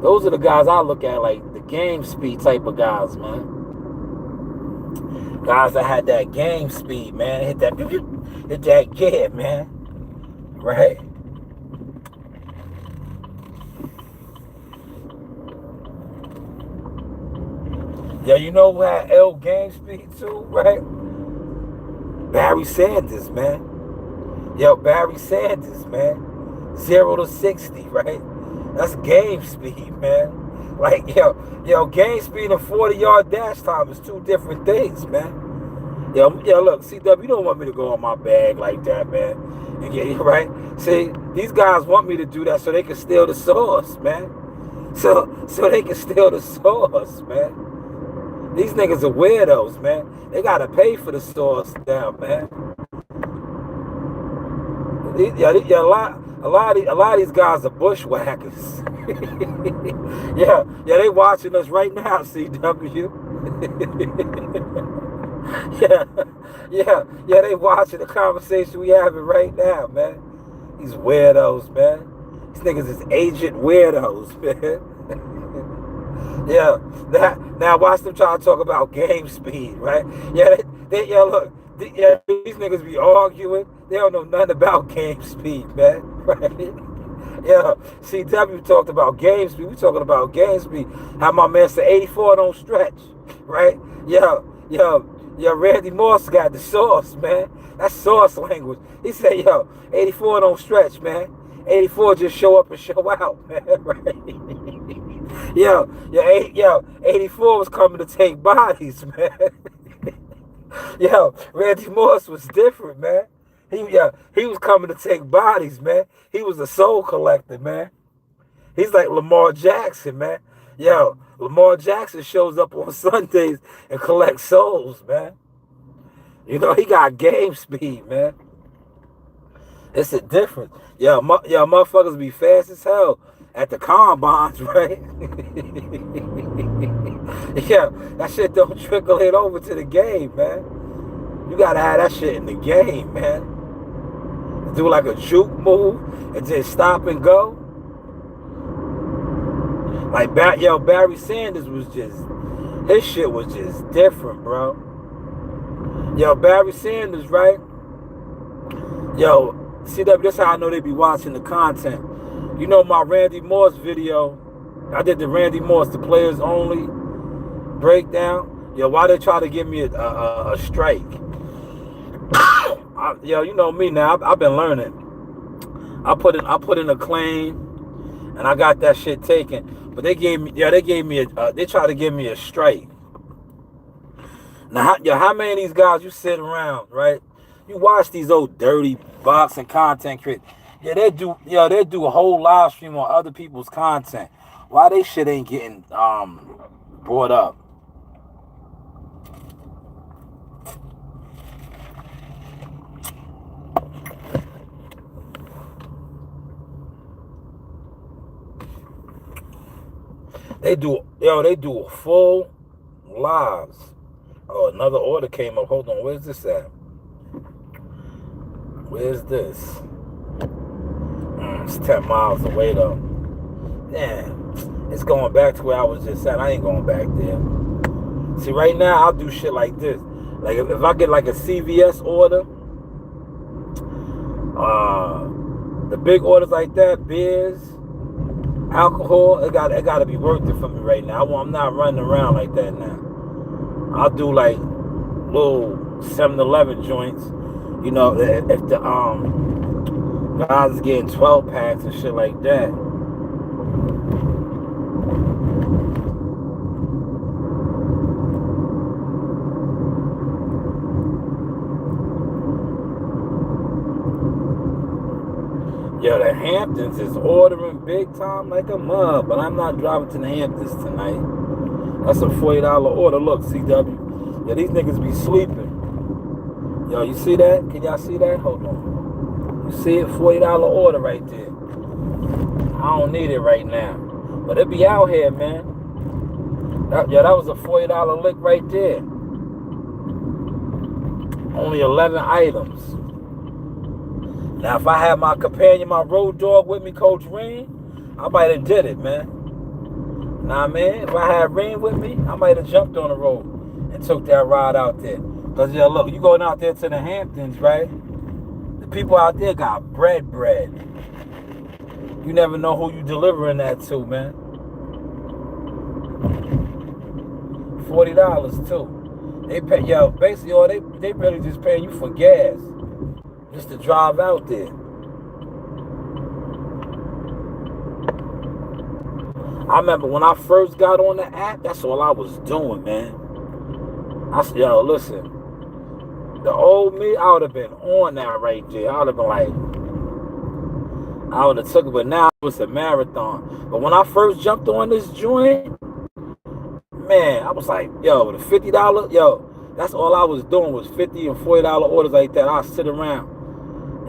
Those are the guys I look at, like the game speed type of guys, man. Guys that had that game speed, man. Hit that gear, man. Right? Yeah, you know who had L game speed too, right? Barry Sanders, man. Yo, Barry Sanders, man. 0 to 60, right? That's game speed, man. Like, yo, game speed and 40-yard dash time is two different things, man. Yo, look, CW, you don't want me to go on my bag like that, man. And get right? See, these guys want me to do that so they can steal the sauce, man. So they can steal the sauce, man. These niggas are weirdos, man. They gotta pay for the sauce now, man. A lot of these guys are bushwhackers. yeah, they watching us right now, CW. yeah, they watching the conversation we having right now, man. These weirdos, man. These niggas is agent weirdos, man. Yeah, now watch them try to talk about game speed, right? Yeah, look, these niggas be arguing. They don't know nothing about game speed, man. Right? Yeah, CW talked about game speed. We talking about game speed. How my man said 84 don't stretch, right? Yo, Randy Moss got the sauce, man. That's sauce language. He said, yo, 84 don't stretch, man. 84 just show up and show out, man. Right? Yo, 84 was coming to take bodies, man. Yo, Randy Moss was different, man. He was coming to take bodies, man. He was a soul collector, man. He's like Lamar Jackson, man. Yo, Lamar Jackson shows up on Sundays and collects souls, man. You know, he got game speed, man. It's a difference. Yo, motherfuckers be fast as hell at the combines, right? Yeah, that shit don't trickle it over to the game, man. You gotta have that shit in the game, man. Do like a juke move and just stop and go. Like, Barry Sanders was just, his shit was just different, bro. Yo, Barry Sanders, right? Yo, CW, that's how I know they be watching the content. You know my Randy Moss video? I did the Randy Moss, the players only breakdown. Yo, why they try to give me a strike? Yo, you know me now. I've been learning. I put in a claim, and I got that shit taken. But they tried to give me a strike. Now, how many of these guys you sit around, right? You watch these old dirty boxing content creators. They do a whole live stream on other people's content. Why they shit ain't getting brought up? They do full lives. Oh, another order came up. Hold on, where's this at? Where's this? It's 10 miles away though. Damn, it's going back to where I was just at. I ain't going back there. See, right now I'll do shit like this. Like if I get like a CVS order, the big orders like that, beers, alcohol, it gotta be worth it for me right now. I'm not running around like that now. I'll do like little 7-Eleven joints. You know, if the guys is getting 12 packs and shit like that. Yo, the Hamptons is ordering big time like a mug, but I'm not driving to the Hamptons tonight. That's a $40 order. Look, CW. Yeah, these niggas be sleeping. Yo, you see that? Can y'all see that? Hold on. You see it? $40 order right there. I don't need it right now. But it be out here, man. That was a $40 lick right there. Only 11 items. Now, if I had my companion, my road dog with me, Coach Rean, I might have did it, man. Nah, man, if I had Rean with me, I might have jumped on the road and took that ride out there. Because, yeah, look, you going out there to the Hamptons, right? The people out there got bread. You never know who you delivering that to, man. $40, too. They pay, yo, basically, they really just paying you for gas. Just to drive out there. I remember when I first got on the app, that's all I was doing, man. I said, yo, listen, the old me, I would have been on that right there. I would have been like, I would have took it, but now it's a marathon. But when I first jumped on this joint, man, I was like, yo, with a $50, yo, that's all I was doing was $50 and $40 orders like that. I'd sit around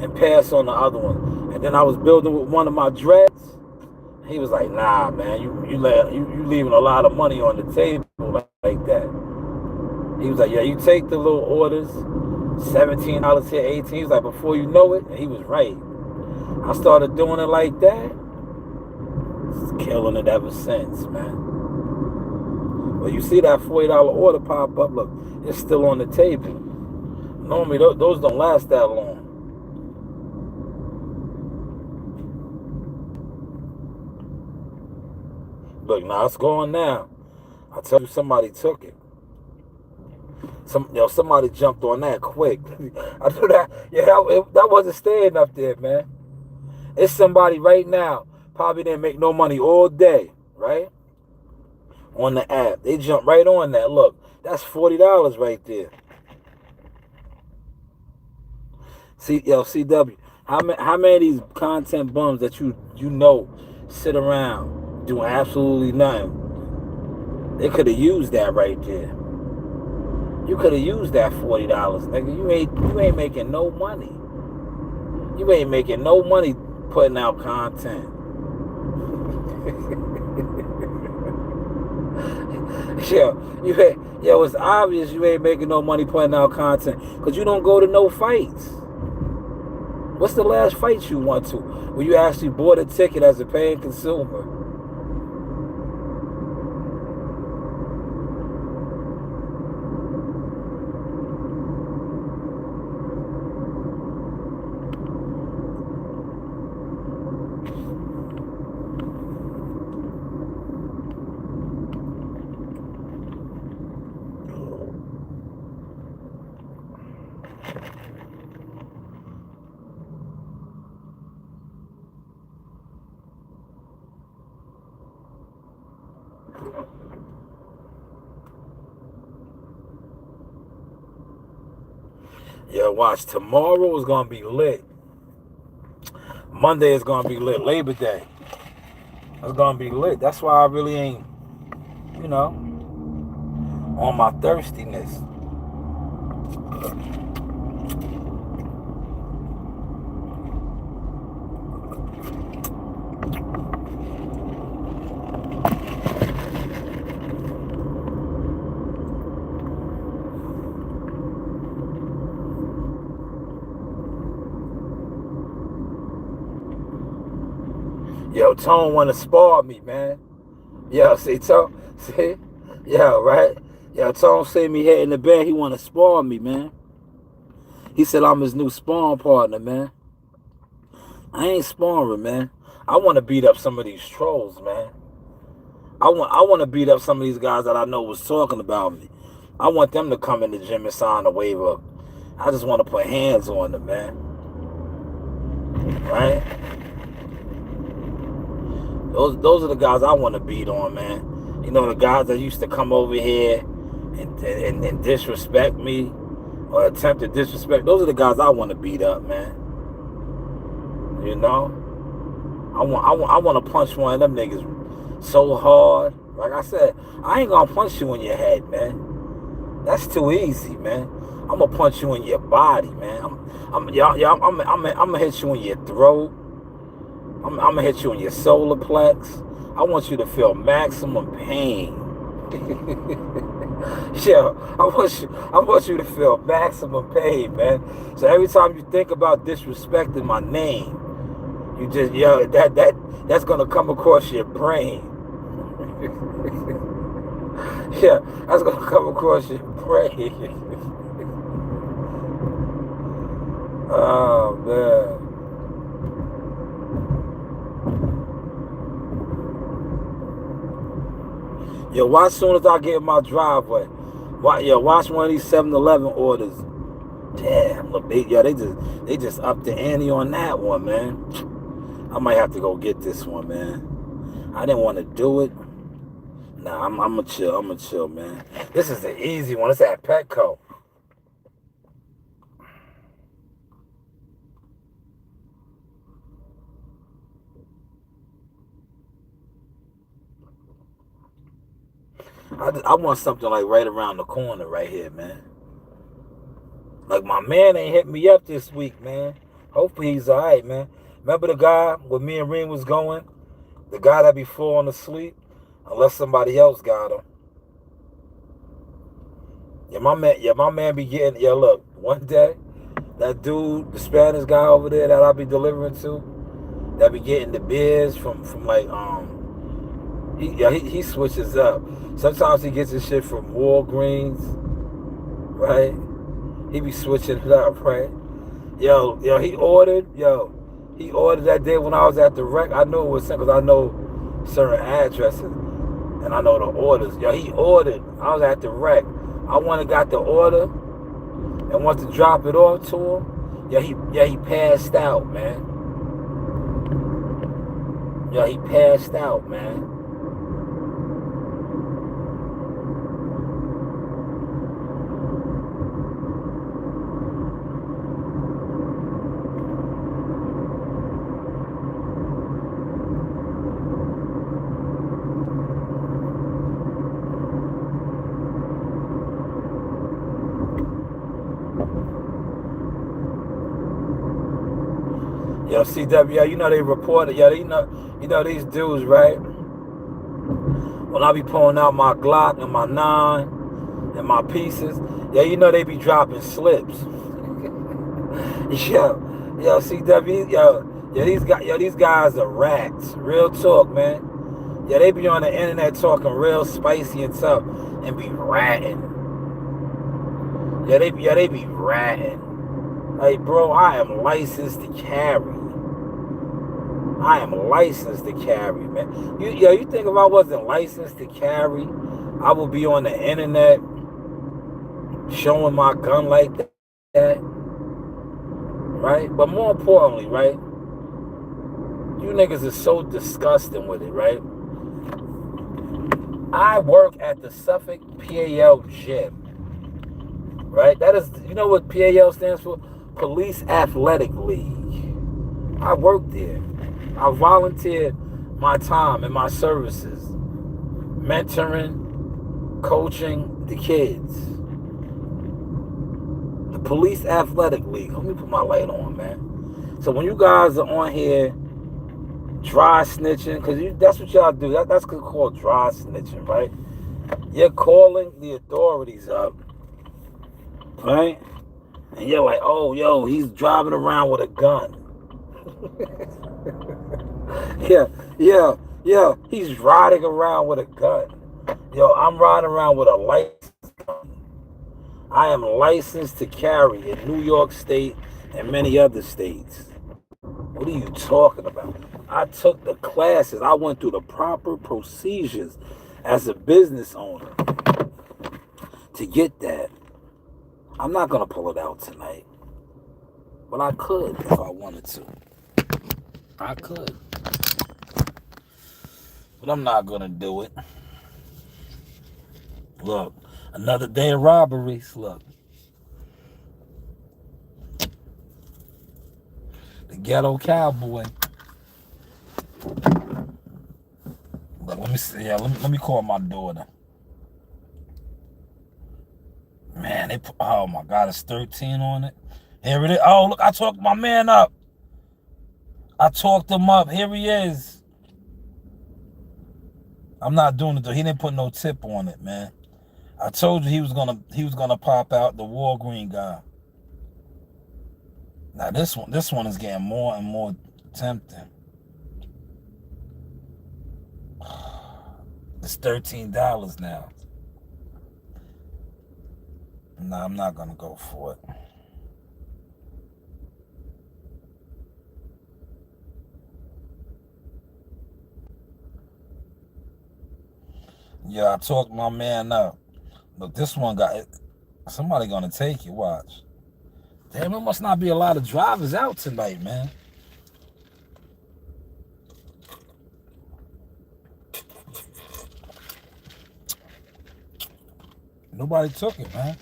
and pass on the other one. And then I was building with one of my dreads. He was like, nah, man, you leaving a lot of money on the table like that. He was like, yeah, you take the little orders, $17 here, $18. He was like, before you know it, and he was right. I started doing it like that. Just killing it ever since, man. But you see that $40 order pop up, look, it's still on the table. Normally, those don't last that long. Look, now it's gone now. I tell you, somebody took it. Somebody jumped on that quick. I knew that. Yeah, that wasn't staying up there, man. It's somebody right now probably didn't make no money all day, right? On the app, they jumped right on that. Look, that's $40 right there. See, CW, how many of these content bums that you know sit around doing absolutely nothing? They could have used that right there. You could have used that $40, nigga. You ain't making no money. You ain't making no money putting out content. It's obvious you ain't making no money putting out content because you don't go to no fights. What's the last fight you went to where you actually bought a ticket as a paying consumer? Yeah, watch. Tomorrow is going to be lit. Monday is going to be lit. Labor Day. It's going to be lit. That's why I really ain't, on my thirstiness. Yo, Tone want to spar me, man. Yo, see, Tone, see? Yo, right? Yo, Tone see me hitting the bed. He want to spar me, man. He said I'm his new sparring partner, man. I ain't sparring, man. I want to beat up some of these trolls, man. I want to beat up some of these guys that I know was talking about me. I want them to come in the gym and sign a waiver. I just want to put hands on them, man. Right? Those are the guys I want to beat on, man. You know, the guys that used to come over here and disrespect me or attempt to disrespect. Those are the guys I want to beat up, man. You know, I want to punch one of them niggas so hard. Like I said, I ain't gonna punch you in your head, man. That's too easy, man. I'm gonna punch you in your body, man. I'm gonna hit you in your throat. I'm gonna hit you in your solar plex. I want you to feel maximum pain. Yeah, I want you to feel maximum pain, man. So every time you think about disrespecting my name, you just that's gonna come across your brain. Yeah, that's gonna come across your brain. Oh man. Yo, watch as soon as I get in my driveway. Watch one of these 7-Eleven orders. Damn, look, they just upped the ante on that one, man. I might have to go get this one, man. I didn't want to do it. Nah, I'm gonna chill, man. This is the easy one. It's at Petco. I want something like right around the corner right here, man. Like my man ain't hit me up this week, man. Hopefully he's all right, man. Remember the guy where me and Reem was going? The guy that be falling asleep unless somebody else got him. Yeah, my man be getting, look, one day, that dude, the Spanish guy over there that I be delivering to, that be getting the beers from like, he switches up. Sometimes he gets his shit from Walgreens, right? He be switching it up, right? He ordered that day when I was at the rec. I knew it was because I know certain addresses. And I know the orders. Yo, he ordered. I was at the wreck. I went and got the order and went to drop it off to him. He passed out, man. He passed out, man. Yo, CW, you know they reported, you know these dudes, right? When I be pulling out my Glock and my 9 and my pieces, you know they be dropping slips. yo, CW, these guys are rats. Real talk, man. Yeah, they be on the internet talking real spicy and tough and be ratting. They be ratting. Like, bro, I am licensed to carry. I am licensed to carry, man. You think if I wasn't licensed to carry, I would be on the internet showing my gun like that, right? But more importantly, right, you niggas are so disgusting with it, right? I work at the Suffolk PAL gym, right? That is, you know what PAL stands for? Police Athletic League. I work there. I volunteered my time and my services, mentoring, coaching the kids. The Police Athletic League. Let me put my light on, man. So when you guys are on here dry snitching, because that's what y'all do. That's called dry snitching, right? You're calling the authorities up, right? And you're like, oh, yo, he's driving around with a gun. Yeah, he's riding around with a gun. Yo, I'm riding around with a license gun. I am licensed to carry in New York State and many other states. What are you talking about? I took the classes. I went through the proper procedures as a business owner to get that. I'm not going to pull it out tonight. But I could if I wanted to. I could. But I'm not going to do it. Look, another day of robberies. Look. The ghetto cowboy. Look, let me see. Yeah, let me call my daughter. Man, oh my God, it's 13 on it. Here it is. Oh, look, I talked my man up. I talked him up. Here he is. I'm not doing it though. He didn't put no tip on it, man. I told you he was gonna pop out, the Walgreen guy. Now this one is getting more and more tempting. It's $13 now. No, I'm not gonna go for it. Yeah, I talked my man up. Look, this one got it. Somebody gonna take it. Watch. Damn, there must not be a lot of drivers out tonight, man. Nobody took it, man.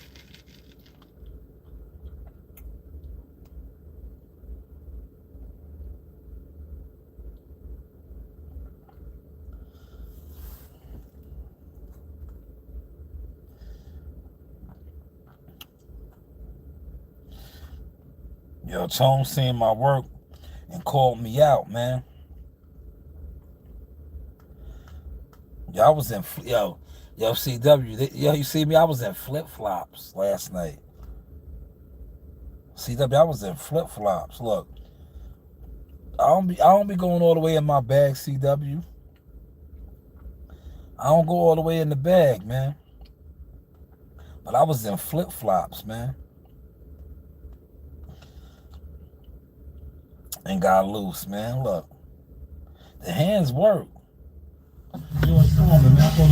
Yo, Tone seen my work and called me out, man. Yo, I was in, CW, you see me? I was in flip-flops last night. CW, I was in flip-flops. Look, I don't be going all the way in my bag, CW. I don't go all the way in the bag, man. But I was in flip-flops, man. And got loose, man. Look, the hands work. You know what's wrong, man? I thought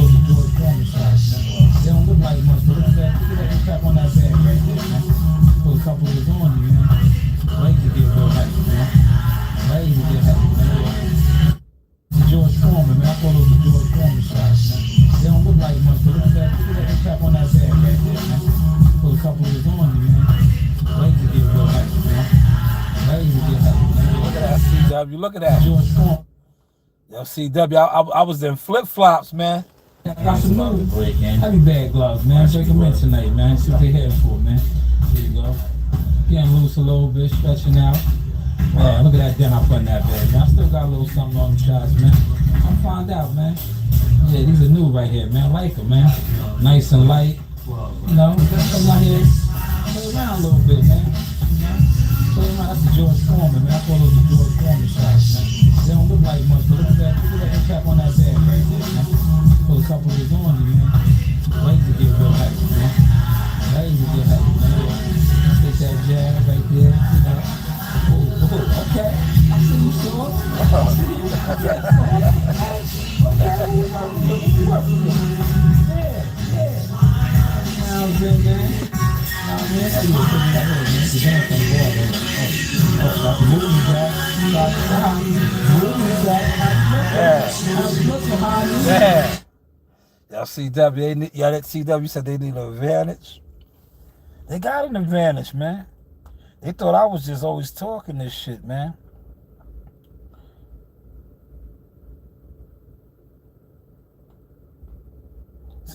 Stormy shots, man. They don't look like much, but look at that cap on that bag right there, man. Put a couple of those on you, man. Legs will get real happy, man. Legs will get happy, man. The George Foreman, man. I call those the George Foreman shots, man. They don't look like much, but look at that cap on that bag right there, man. Put a couple of those on you, man. Legs will get real happy, man. Legs will get happy, man. Look at that, CW. Look at that. George Foreman. Yo, CW, I was in flip-flops, man. Got some new heavy bag gloves, man. Break them in tonight, man. See what they here for, man. There you go. Getting loose a little bit, stretching out. Man, look at that den I put in that bag, man. I still got a little something on them shots, man. I'm find out, man. Yeah, these are new right here, man. I like them, man. Nice and light. You know, come out here, play around a little bit, man. Play around. That's the George Foreman, man. I call those the George Foreman shots, man. They don't look like much, but look at that cap on that bag right there, man. Put a couple of these on you, man. Legs will get real happy, man. Legs will get happy, man. Take that jab right there, you know. Oh, okay. I see you, Sean. I see you. Okay. Yeah. Now then, man. Now, man, how you putting that here, man? Your hands on the ball, man. Oh, got the moving back. Yeah. Y'all CW, y'all that CW said they need an advantage. They got an advantage, man. They thought I was just always talking this shit, man.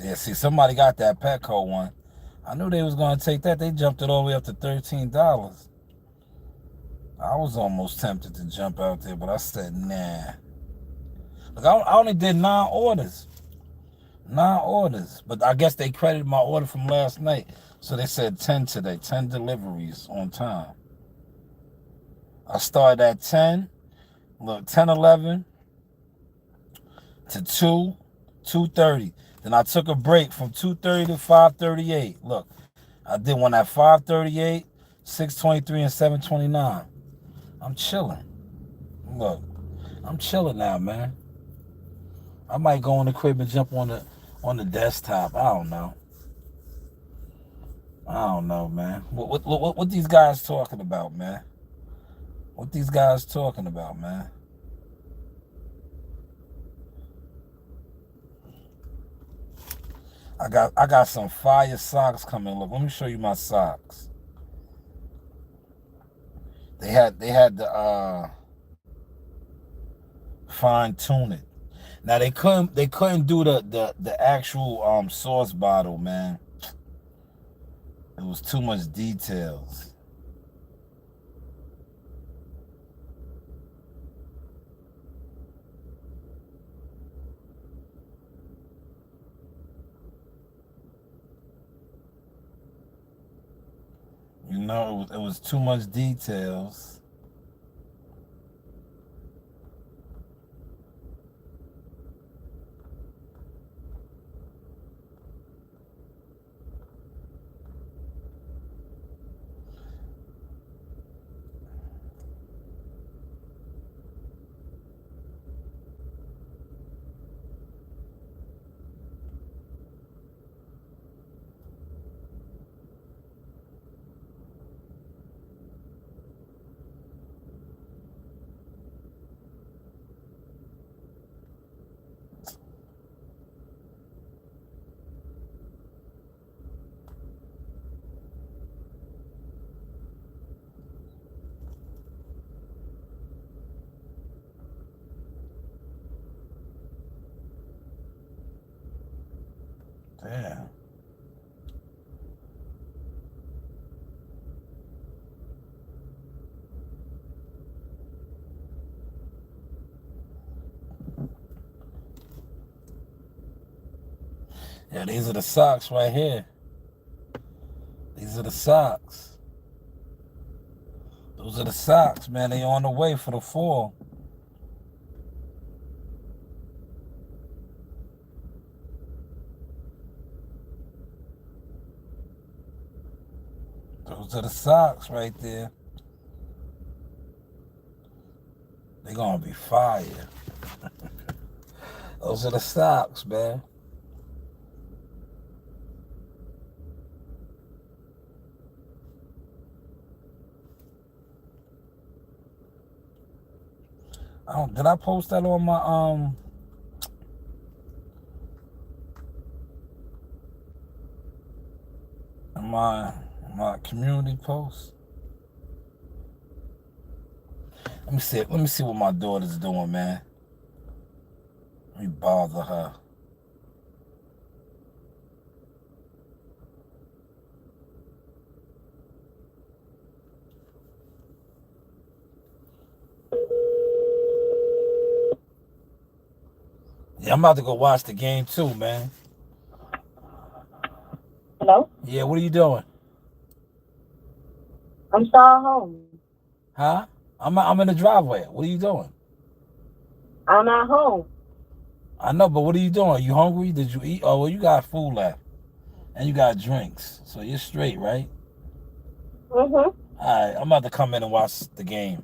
Yeah, see, somebody got that Petco one. I knew they was gonna take that. They jumped it all the way up to $13. I was almost tempted to jump out there, but I said, nah. Look, I only did 9 orders. 9 orders. But I guess they credited my order from last night. So they said 10 today. 10 deliveries on time. I started at 10. Look, 10:11 to 2, 2:30. Then I took a break from 2:30 to 5:38. Look, I did one at 5:38, 6:23, and 7:29. I'm chilling. Look, I'm chilling now, man. I might go in the crib and jump on the desktop. I don't know. I don't know, man. What these guys talking about, man? What these guys talking about, man? I got some fire socks coming. Look, let me show you my socks. They had to fine tune it. Now they couldn't do the actual sauce bottle, man. It was too much details. You know, it was too much details. Damn. Yeah, these are the socks right here. These are the socks. Those are the socks, man. They on the way for the fall. Those are the socks right there. They're gonna be fire. Those are the socks, man. Did I post that on my community post? Let me see what my daughter's doing, man. Let me bother her. Yeah, I'm about to go watch the game too, man. Hello? Yeah, what are you doing? I'm still at home. Huh? I'm in the driveway. What are you doing? I'm at home. I know, but what are you doing? Are you hungry? Did you eat? Oh, well, you got food left. And you got drinks. So you're straight, right? Mm-hmm. All right, I'm about to come in and watch the game.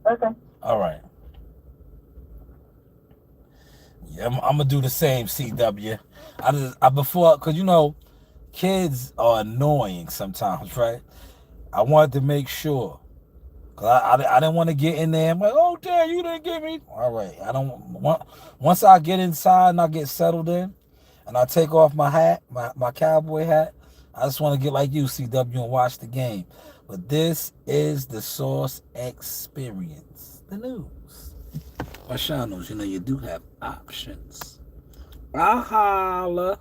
Okay. All right. Yeah, I'm gonna do the same, CW. Because you know, kids are annoying sometimes, right? I wanted to make sure. Cause I didn't want to get in there. I'm like, oh, Dad, you didn't get me. All right, I don't want. Once I get inside and I get settled in, and I take off my hat, my cowboy hat, I just want to get like you, CW, and watch the game. But this is the Source Experience, the news. Well, Shanewz, you know you do have options. I'll holla.